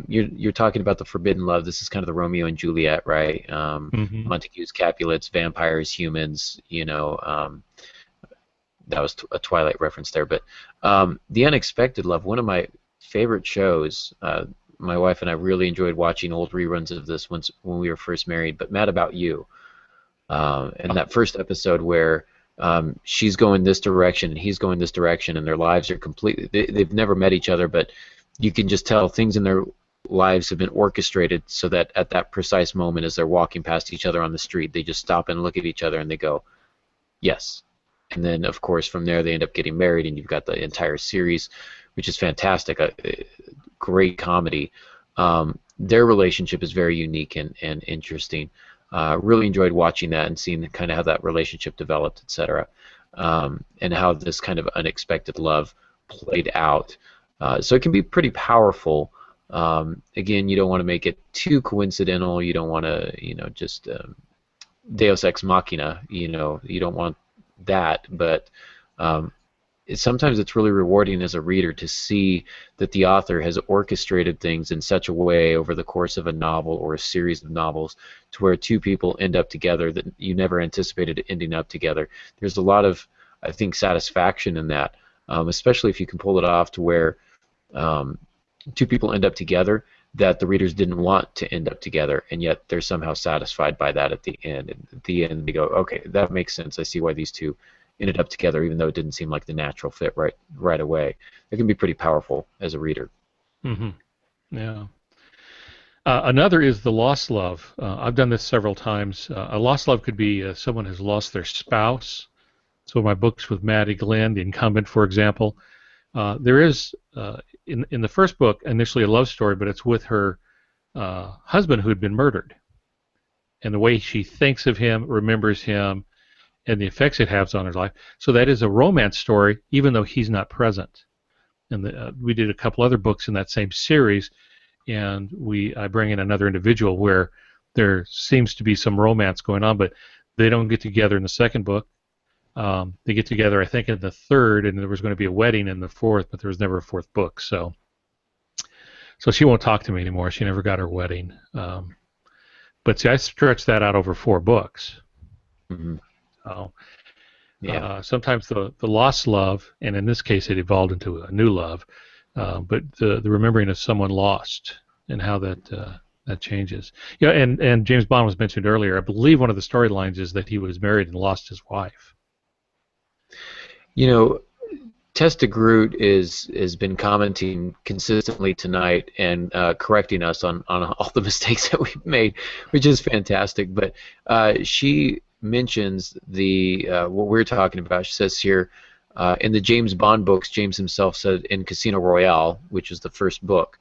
You're talking about the forbidden love. This is kind of the Romeo and Juliet, right? Montagues, Capulets, vampires, humans. That was a Twilight reference there. But the unexpected love, one of my favorite shows. My wife and I really enjoyed watching old reruns of this when we were first married. But Mad About You, and that first episode where she's going this direction and he's going this direction, and their lives are completely. They've never met each other, but you can just tell things in their lives have been orchestrated so that at that precise moment, as they're walking past each other on the street, they just stop and look at each other and they go, "Yes." And then, of course, from there they end up getting married, and you've got the entire series, which is fantastic. Great comedy. Their relationship is very unique and interesting. Really enjoyed watching that and seeing kind of how that relationship developed, etc., and how this kind of unexpected love played out. So it can be pretty powerful. Again, you don't want to make it too coincidental. You don't want to, just Deus ex machina. You don't want that, but sometimes it's really rewarding as a reader to see that the author has orchestrated things in such a way over the course of a novel or a series of novels to where two people end up together that you never anticipated ending up together. There's a lot of, I think, satisfaction in that, especially if you can pull it off to where two people end up together that the readers didn't want to end up together, and yet they're somehow satisfied by that at the end. And at the end they go, okay, that makes sense. I see why these two ended up together, even though it didn't seem like the natural fit right away. It can be pretty powerful as a reader. Yeah. Another is the lost love. I've done this several times. A lost love could be someone has lost their spouse. So in my books with Maddie Glenn, The Incumbent, for example, there is in the first book initially a love story, but it's with her husband who had been murdered, and the way she thinks of him, remembers him, and the effects it has on her life. So that is a romance story, even though he's not present. And we did a couple other books in that same series, and I bring in another individual where there seems to be some romance going on, but they don't get together in the second book. They get together, I think, in the third, and there was going to be a wedding in the fourth, but there was never a fourth book. So she won't talk to me anymore. She never got her wedding. But see, I stretched that out over 4 books. Mm-hmm. So, Yeah. sometimes the lost love, and in this case it evolved into a new love, but the remembering of someone lost and how that changes. Yeah, and James Bond was mentioned earlier. I believe one of the storylines is that he was married and lost his wife. You know, Tess DeGroot has been commenting consistently tonight and correcting us on all the mistakes that we've made, which is fantastic. But she mentions the what we're talking about. She says here in the James Bond books, James himself said in Casino Royale, which is the first book,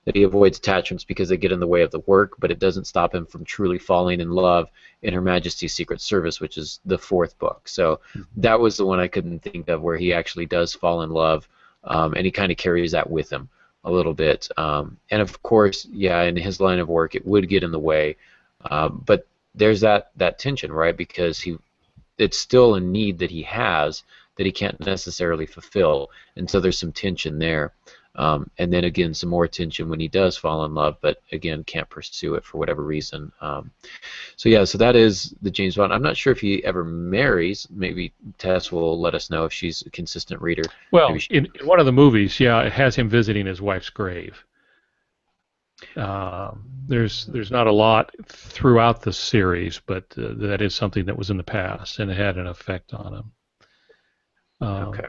that he avoids attachments because they get in the way of the work, but it doesn't stop him from truly falling in love in Her Majesty's Secret Service, which is the 4th book. So that was the one I couldn't think of where he actually does fall in love, and he kind of carries that with him a little bit. And of course, yeah, in his line of work, it would get in the way, but there's that tension, right? Because it's still a need that he has that he can't necessarily fulfill, and so there's some tension there. And then again, some more tension when he does fall in love, but again, can't pursue it for whatever reason. So yeah, so that is the James Bond. I'm not sure if he ever marries. Maybe Tess will let us know if she's a consistent reader. Well, in one of the movies, yeah, it has him visiting his wife's grave. There's not a lot throughout the series, but that is something that was in the past, and it had an effect on him. Okay.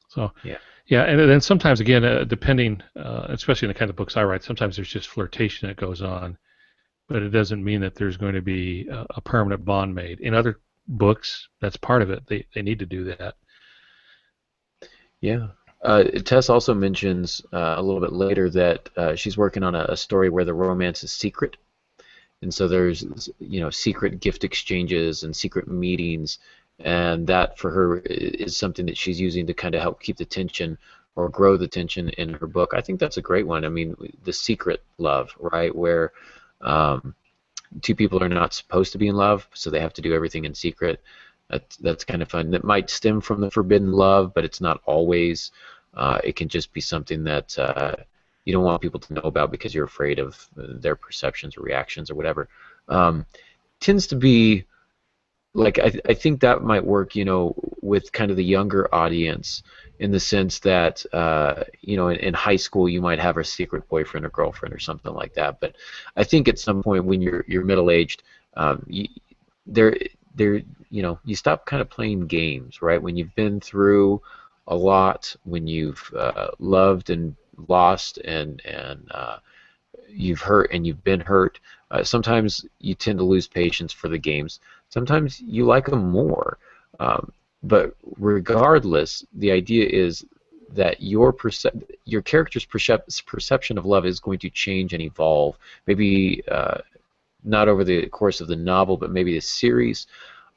So yeah. Yeah, and then sometimes, again, depending, especially in the kind of books I write, sometimes there's just flirtation that goes on, but it doesn't mean that there's going to be a permanent bond made. In other books, that's part of it. They need to do that. Yeah. Tess also mentions a little bit later that she's working on a story where the romance is secret, and so there's secret gift exchanges and secret meetings, and that for her is something that she's using to kind of help keep the tension or grow the tension in her book. I think that's a great one. I mean, the secret love, right, where two people are not supposed to be in love, so they have to do everything in secret. That's kind of fun. That might stem from the forbidden love, but it's not always. It can just be something that you don't want people to know about because you're afraid of their perceptions or reactions or whatever. Tends to be like I think that might work, with kind of the younger audience, in the sense that in high school you might have a secret boyfriend or girlfriend or something like that. But I think at some point when you're middle aged, you stop kind of playing games, right? When you've been through a lot, when you've loved and lost and you've hurt and you've been hurt, sometimes you tend to lose patience for the games. Sometimes you like them more. But regardless, the idea is that your character's perception of love is going to change and evolve. Maybe not over the course of the novel, but maybe the series,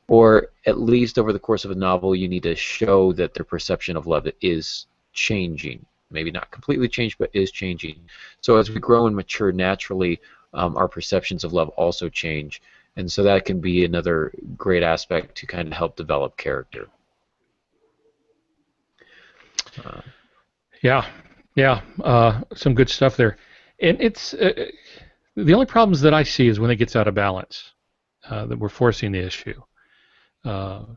or at least over the course of a novel, you need to show that their perception of love is changing. Maybe not completely changed, but is changing. So as we grow and mature naturally, our perceptions of love also change. And so that can be another great aspect to kind of help develop character. Some good stuff there. And it's the only problems that I see is when it gets out of balance, that we're forcing the issue. But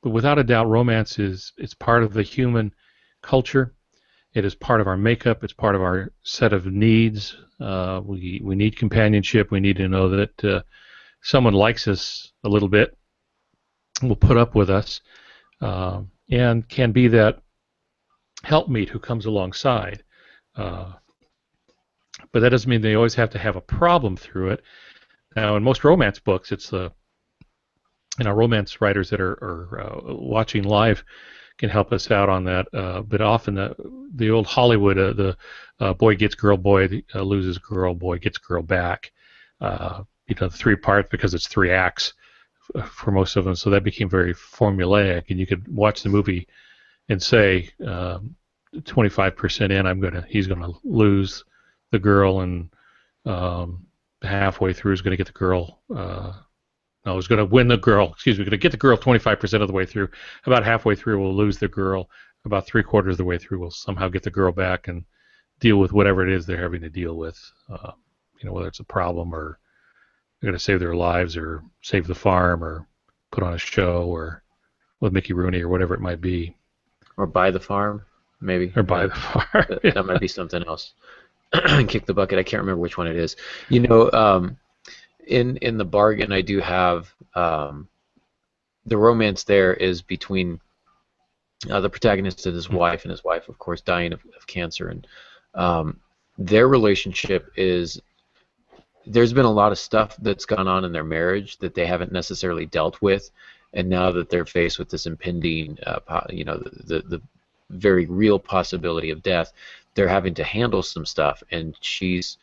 without a doubt, romance it's part of the human culture. It is part of our makeup. It's part of our set of needs. We need companionship. We need to know that someone likes us a little bit, will put up with us, and can be that helpmeet who comes alongside. But that doesn't mean they always have to have a problem through it. Now, in most romance books, it's romance writers that are watching live can help us out on that. But often the old Hollywood, the boy gets girl, boy loses girl, boy gets girl back. The three parts, because it's three acts for most of them, so that became very formulaic, and you could watch the movie and say 25% in, he's gonna lose the girl, and halfway through is gonna get the girl. No, he's gonna win the girl. Excuse me, gonna get the girl 25% of the way through. About halfway through, we'll lose the girl. About three-quarters of the way through, we'll somehow get the girl back and deal with whatever it is they're having to deal with. Whether it's a problem, or they're going to save their lives, or save the farm, or put on a show, or with Mickey Rooney, or whatever it might be. Or buy the farm, maybe. Or buy the farm. That might be something else. Kick the bucket. I can't remember which one it is. In the bargain, I do have the romance there is between the protagonist and his wife, of course, dying of cancer, and their relationship is. There's been a lot of stuff that's gone on in their marriage that they haven't necessarily dealt with, and now that they're faced with this impending, the very real possibility of death, they're having to handle some stuff, and she's,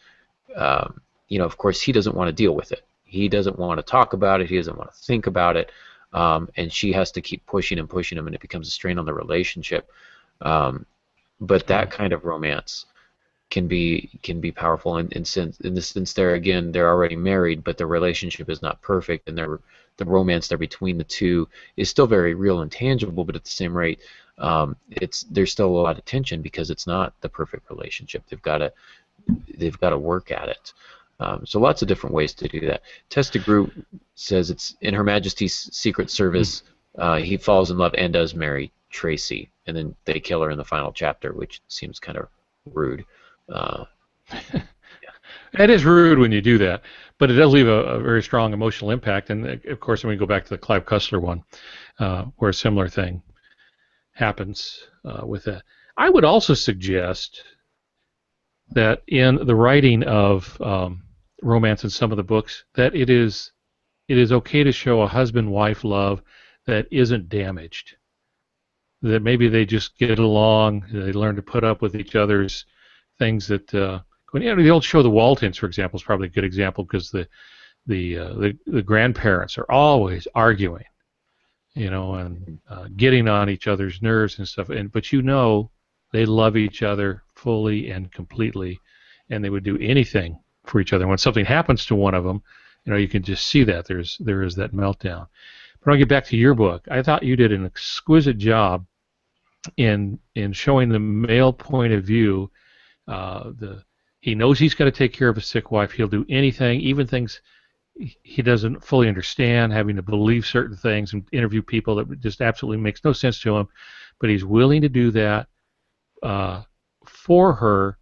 of course, he doesn't want to deal with it. He doesn't want to talk about it. He doesn't want to think about it, and she has to keep pushing and pushing him, and it becomes a strain on the relationship. But that kind of romance can be powerful in the sense they're already married, but the relationship is not perfect, and the romance there between the two is still very real and tangible, but at the same rate, there's still a lot of tension because it's not the perfect relationship. They've got to work at it. So lots of different ways to do that. Testa Group says it's in Her Majesty's Secret Service. He falls in love and does marry Tracy, and then they kill her in the final chapter, which seems kind of rude. It is rude when you do that, but it does leave a very strong emotional impact. And of course, when we go back to the Clive Cussler one, where a similar thing happens with that. I would also suggest that in the writing of romance in some of the books, that it is okay to show a husband-wife love that isn't damaged. That maybe they just get along, they learn to put up with each other's things that the old show The Waltons, for example, is probably a good example, because the grandparents are always arguing, and getting on each other's nerves and stuff. But they love each other fully and completely, and they would do anything for each other. When something happens to one of them, you can just see that there is that meltdown. But I'll get back to your book. I thought you did an exquisite job in showing the male point of view. He knows he's got to take care of a sick wife. He'll do anything, even things he doesn't fully understand, having to believe certain things and interview people that just absolutely makes no sense to him. But he's willing to do that for her,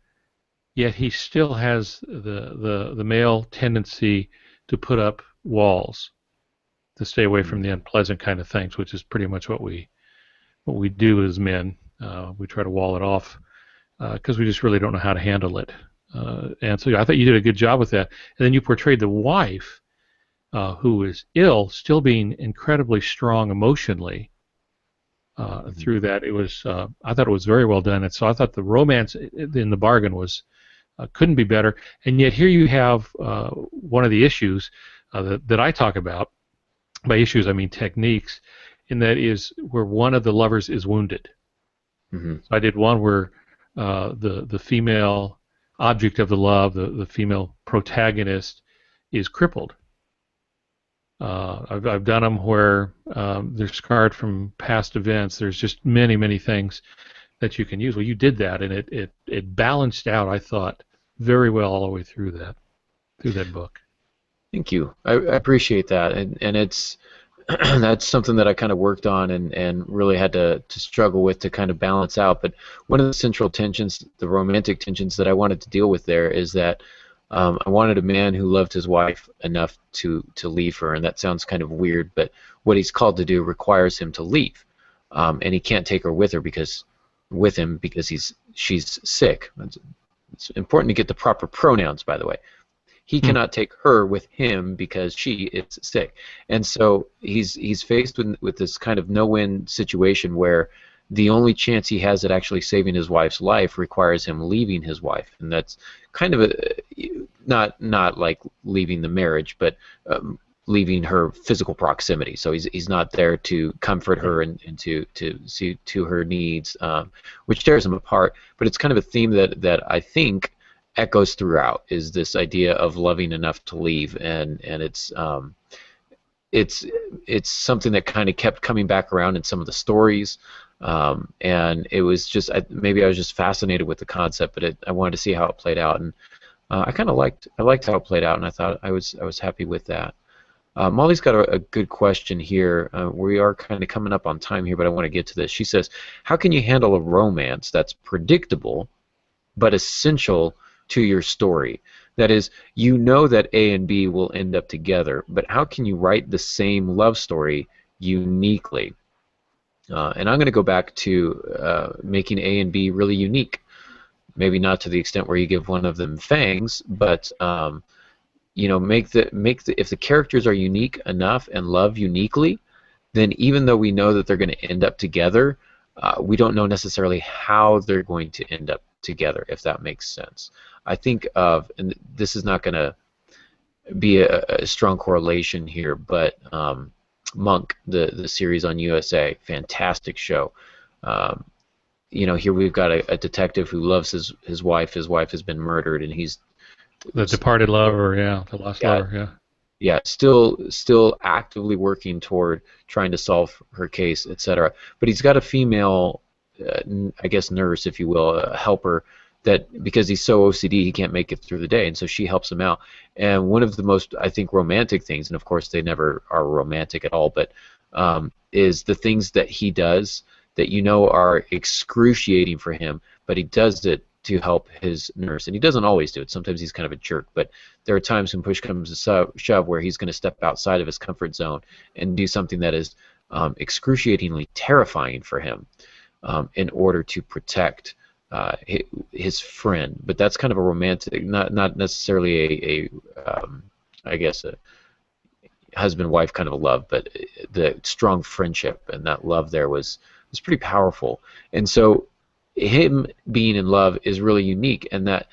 yet he still has the male tendency to put up walls, to stay away from the unpleasant kind of things, which is pretty much what we do as men. We try to wall it off because we just really don't know how to handle it. And so I thought you did a good job with that. And then you portrayed the wife who is ill, still being incredibly strong emotionally through that. It was I thought it was very well done. And so I thought the romance in the bargain was couldn't be better. And yet here you have one of the issues that I talk about. By issues, I mean techniques, and that is where one of the lovers is wounded. So I did one where the female object of the love, the female protagonist, is crippled. I've done them where they're scarred from past events. There's just many things that you can use. Well, you did that, and it balanced out, I thought, very well all the way through that book. Thank you. I appreciate that, and it's that's something that I kind of worked on and really had to struggle with to kind of balance out. But one of the central tensions, the romantic tensions that I wanted to deal with there, is that I wanted a man who loved his wife enough to leave her, and that sounds kind of weird, but what he's called to do requires him to leave, and he can't take her with him because she's sick. It's important to get the proper pronouns, by the way. He cannot take her with him because she is sick, and so he's faced with this kind of no-win situation where the only chance he has at actually saving his wife's life requires him leaving his wife, and that's kind of not like leaving the marriage, but leaving her physical proximity. So he's not there to comfort her and to see to her needs, which tears him apart. But it's kind of a theme that I think echoes throughout, is this idea of loving enough to leave, and it's something that kind of kept coming back around in some of the stories, and it was just maybe I was just fascinated with the concept, but I wanted to see how it played out, and I liked how it played out, and I thought I was happy with that. Molly's got a good question here. We are kind of coming up on time here, but I want to get to this. She says, how can you handle a romance that's predictable but essential to your story? That is, you know that A and B will end up together, but how can you write the same love story uniquely? And I'm going to go back to making A and B really unique. Maybe not to the extent where you give one of them fangs, but make the if the characters are unique enough and love uniquely, then even though we know that they're going to end up together, we don't know necessarily how they're going to end up together, if that makes sense. I think of, and this is not going to be a strong correlation here, but Monk, the series on USA, fantastic show. Here we've got a detective who loves his wife. His wife has been murdered, and he's the departed lover, yeah, the lost lover, yeah. Yeah, still actively working toward trying to solve her case, etc. But he's got a female, I guess, nurse, if you will, a helper, that because he's so OCD he can't make it through the day, and so she helps him out. And one of the most, I think, romantic things, and of course they never are romantic at all, but is the things that he does that are excruciating for him, but he does it to help his nurse. And he doesn't always do it. Sometimes he's kind of a jerk, but there are times when push comes to shove where he's going to step outside of his comfort zone and do something that is excruciatingly terrifying for him in order to protect his friend. But that's kind of a romantic, not necessarily I guess a husband-wife kind of a love, but the strong friendship and that love there was pretty powerful. And so him being in love is really unique, and that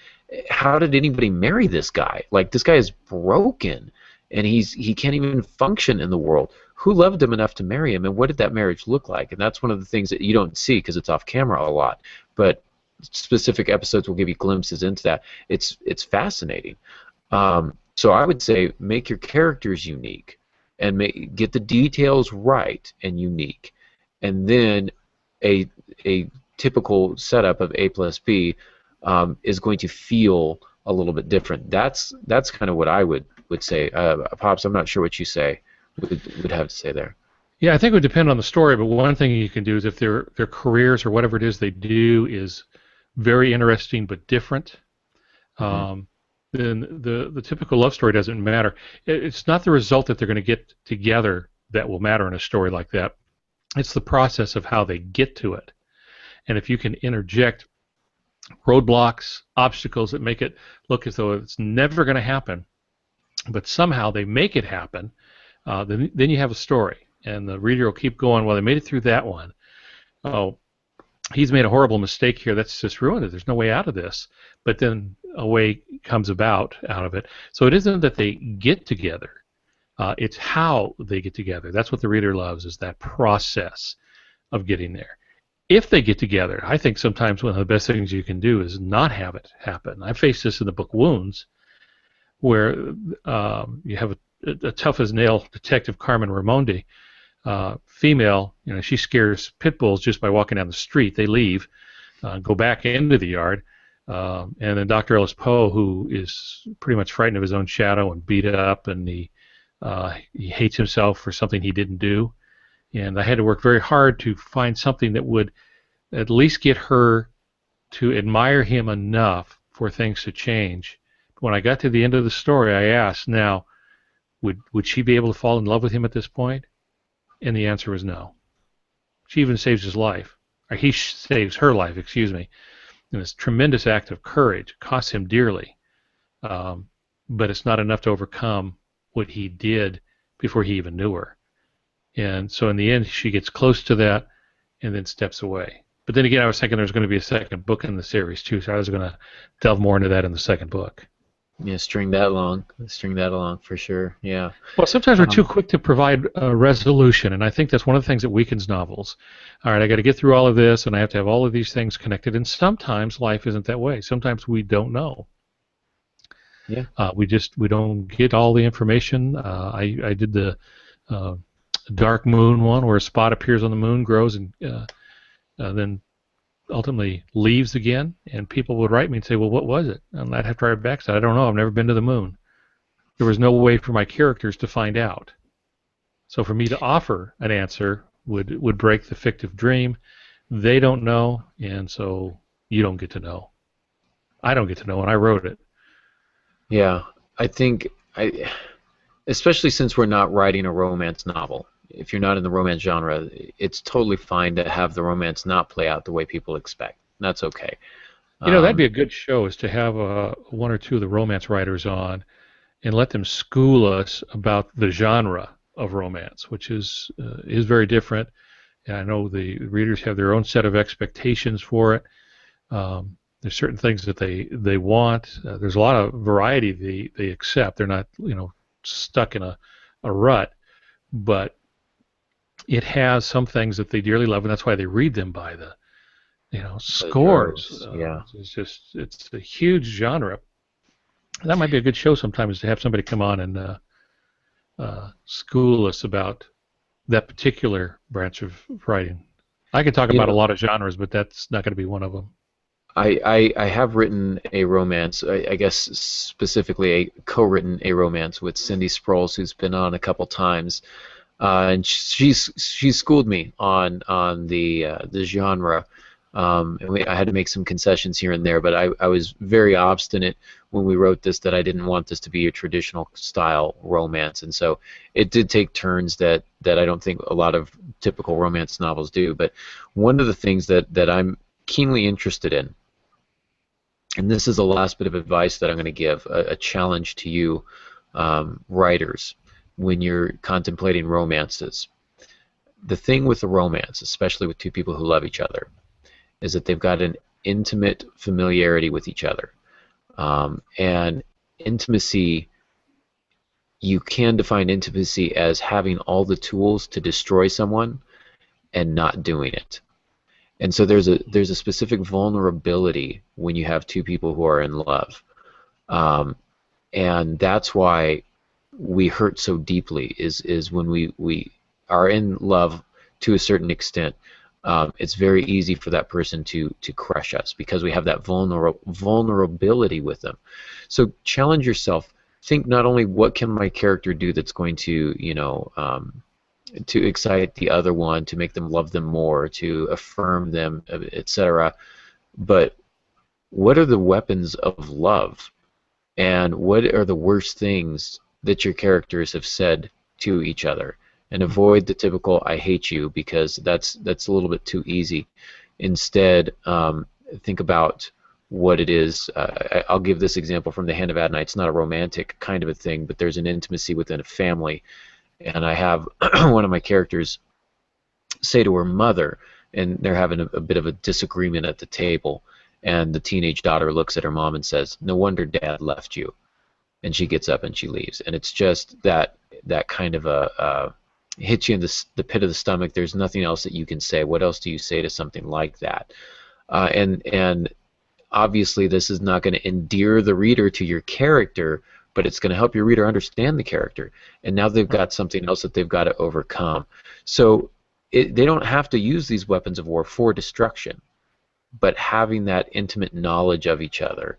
how did anybody marry this guy? Like, this guy is broken, and he can't even function in the world. Who loved him enough to marry him, and what did that marriage look like? And that's one of the things that you don't see because it's off camera a lot, but specific episodes will give you glimpses into that. It's fascinating. So I would say make your characters unique and get the details right and unique, and then a typical setup of A plus B is going to feel a little bit different. That's kind of what I would say. Pops, I'm not sure what you say would have to say there. Yeah, I think it would depend on the story, but one thing you can do is if their careers or whatever it is they do is very interesting but different, then the typical love story doesn't matter. It's not the result that they're going to get together that will matter in a story like that. It's the process of how they get to it. And if you can interject roadblocks, obstacles that make it look as though it's never going to happen, but somehow they make it happen, then you have a story. And the reader will keep going, well, they made it through that one. Oh, he's made a horrible mistake here. That's just ruined it. There's no way out of this. But then a way comes about out of it. So it isn't that they get together. It's how they get together. That's what the reader loves, is that process of getting there. If they get together, I think sometimes one of the best things you can do is not have it happen. I faced this in the book Wounds, where you have a tough-as-nail detective, Carmen Raimondi, female. She scares pit bulls just by walking down the street. They leave, go back into the yard, and then Dr. Ellis Poe, who is pretty much frightened of his own shadow and beat up, and he hates himself for something he didn't do. And I had to work very hard to find something that would at least get her to admire him enough for things to change. When I got to the end of the story, I asked, now, would she be able to fall in love with him at this point? And the answer was no. She even saves his life. Or he saves her life, excuse me. And this tremendous act of courage costs him dearly. But it's not enough to overcome what he did before he even knew her. And so in the end, she gets close to that, and then steps away. But then again, I was thinking there's going to be a second book in the series too, so I was going to delve more into that in the second book. Yeah, string that along for sure. Yeah. Well, sometimes we're too Um, quick to provide a resolution, and I think that's one of the things that weakens novels. All right, I got to get through all of this, and I have to have all of these things connected. And sometimes life isn't that way. Sometimes we don't know. yeah. We don't get all the information. I did the uh, Dark Moon one, where a spot appears on the moon, grows, and then ultimately leaves again. And people would write me and say, "Well, what was it?" And I'd have to write back, say, "I don't know. I've never been to the moon." There was no way for my characters to find out. So for me to offer an answer would break the fictive dream. They don't know, and so you don't get to know. I don't get to know, and I wrote it. Yeah. I think especially since we're not writing a romance novel. If you're not in the romance genre, it's totally fine to have the romance not play out the way people expect. That's okay. You know, that'd Um, be a good show is to have one or two of the romance writers on and let them school us about the genre of romance, which is very different. And I know the readers have their own set of expectations for it. There's certain things that they want. There's a lot of variety they accept. They're not stuck in a rut, but it has some things that they dearly love, and that's why they read them by the the scores. droves. Yeah. It's a huge genre. That might be a good show sometimes to have somebody come on and school us about that particular branch of writing. I could talk You about a know, lot of genres, but that's not going to be one of them. I have written a romance, I guess specifically co-written a romance with Cindy Sproles, who's been on a couple times, and she's schooled me on the genre, and I had to make some concessions here and there, but I was very obstinate when we wrote this that I didn't want this to be a traditional style romance, and so it did take turns that I don't think a lot of typical romance novels do. But one of the things that I'm keenly interested in, and this is the last bit of advice that I'm going to give, a challenge to you, writers, when you're contemplating romances. The thing with the romance, especially with two people who love each other, is that they've got an intimate familiarity with each other. And intimacy, you can define intimacy as having all the tools to destroy someone and not doing it. And so there's a specific vulnerability when you have two people who are in love, um, and that's why we hurt so deeply. Is when we are in love to a certain extent. It's very easy for that person to crush us because we have that vulnerability with them. So challenge yourself. Think not only what can my character do that's going to to excite the other one, to make them love them more, to affirm them, etc. But what are the weapons of love, and what are the worst things that your characters have said to each other? And avoid the typical "I hate you" because that's a little bit too easy. Instead, think about what it is. I'll give this example from The Hand of Adonai. It's not a romantic kind of a thing, but there's an intimacy within a family. And I have one of my characters say to her mother, and they're having a bit of a disagreement at the table, and the teenage daughter looks at her mom and says, "No wonder Dad left you." And she gets up and she leaves. And it's just that kind of a hits you in the pit of the stomach. There's nothing else that you can say. What else do you say to something like that? And obviously this is not going to endear the reader to your character, but it's going to help your reader understand the character. And now they've got something else that they've got to overcome. So they don't have to use these weapons of war for destruction, but having that intimate knowledge of each other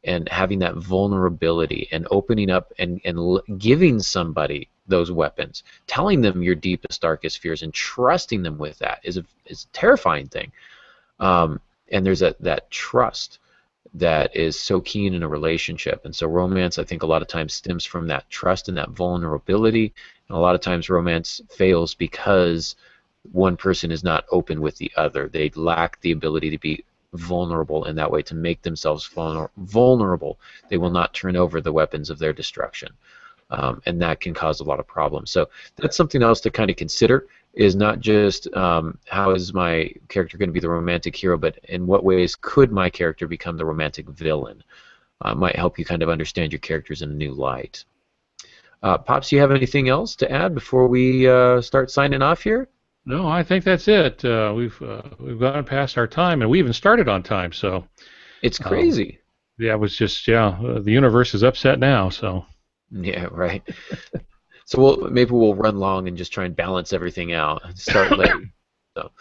and having that vulnerability and opening up and giving somebody those weapons, telling them your deepest, darkest fears and trusting them with that is a terrifying thing. And there's that trust that is so keen in a relationship. And so romance, I think, a lot of times stems from that trust and that vulnerability. And a lot of times romance fails because one person is not open with the other. They lack the ability to be vulnerable in that way, to make themselves vulnerable. They will not turn over the weapons of their destruction. And that can cause a lot of problems. So that's something else to kind of consider. is not just how is my character going to be the romantic hero, but in what ways could my character become the romantic villain. Might help you kind of understand your characters in a new light. Pops, do you have anything else to add before we start signing off here? No, I think that's it. We've gone past our time, and we even started on time. So It's um, crazy. yeah, it was just the universe is upset now. So Yeah, right. So maybe we'll run long and just try and balance everything out. Start late. So,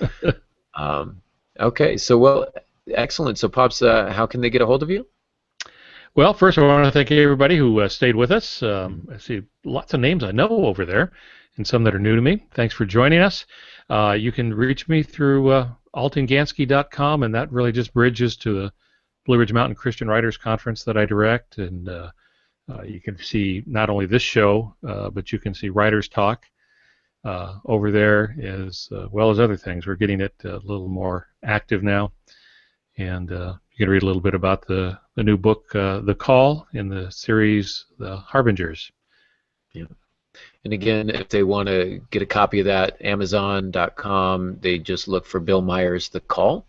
um, okay. So excellent. So, Pops, how can they get a hold of you? well, first I want to thank everybody who stayed with us. I see lots of names I know over there, and some that are new to me. Thanks for joining us. You can reach me through altongansky.com, and that really just bridges to the Blue Ridge Mountain Christian Writers Conference that I direct, and you can see not only this show, but you can see Writers Talk over there as well as other things. We're getting it a little more active now, and you can read a little bit about the new book, The Call, in the series, The Harbingers. Yeah. And again, if they want to get a copy of that, Amazon.com, they just look for Bill Myers' The Call.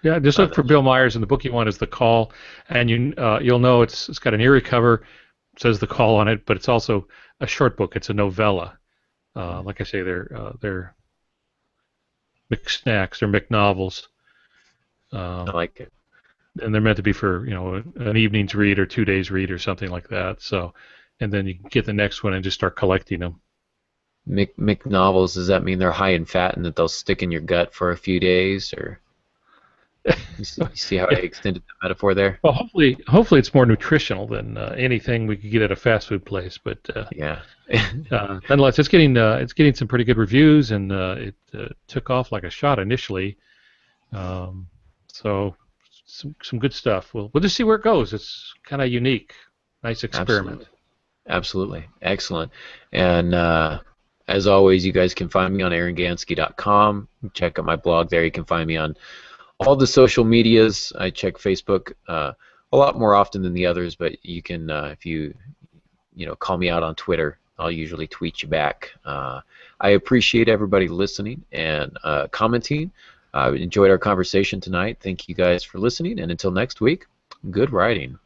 Yeah, just look for Bill Myers, and the book you want is The Call, and you'll know it's got an eerie cover. It says The Call on it, but it's also a short book. It's a novella. Like I say, they're mixed snacks. They're mixed novels. I like it. And they're meant to be for an evening's read or 2 days read or something like that. So, and then you can get the next one and just start collecting them. McNovels, does that mean they're high in fat and that they'll stick in your gut for a few days, or you see how I extended the metaphor there? Well, hopefully it's more nutritional than anything we could get at a fast food place. But Yeah. nonetheless, it's getting some pretty good reviews, and it took off like a shot initially. So some good stuff. We'll just see where it goes. It's kind of unique, nice experiment. Absolutely. Excellent. And as always, you guys can find me on aarongansky.com. Check out my blog there. You can find me on all the social medias. I check Facebook a lot more often than the others, but you can, if you call me out on Twitter, I'll usually tweet you back. I appreciate everybody listening and commenting. I enjoyed our conversation tonight. Thank you guys for listening, and until next week, good writing.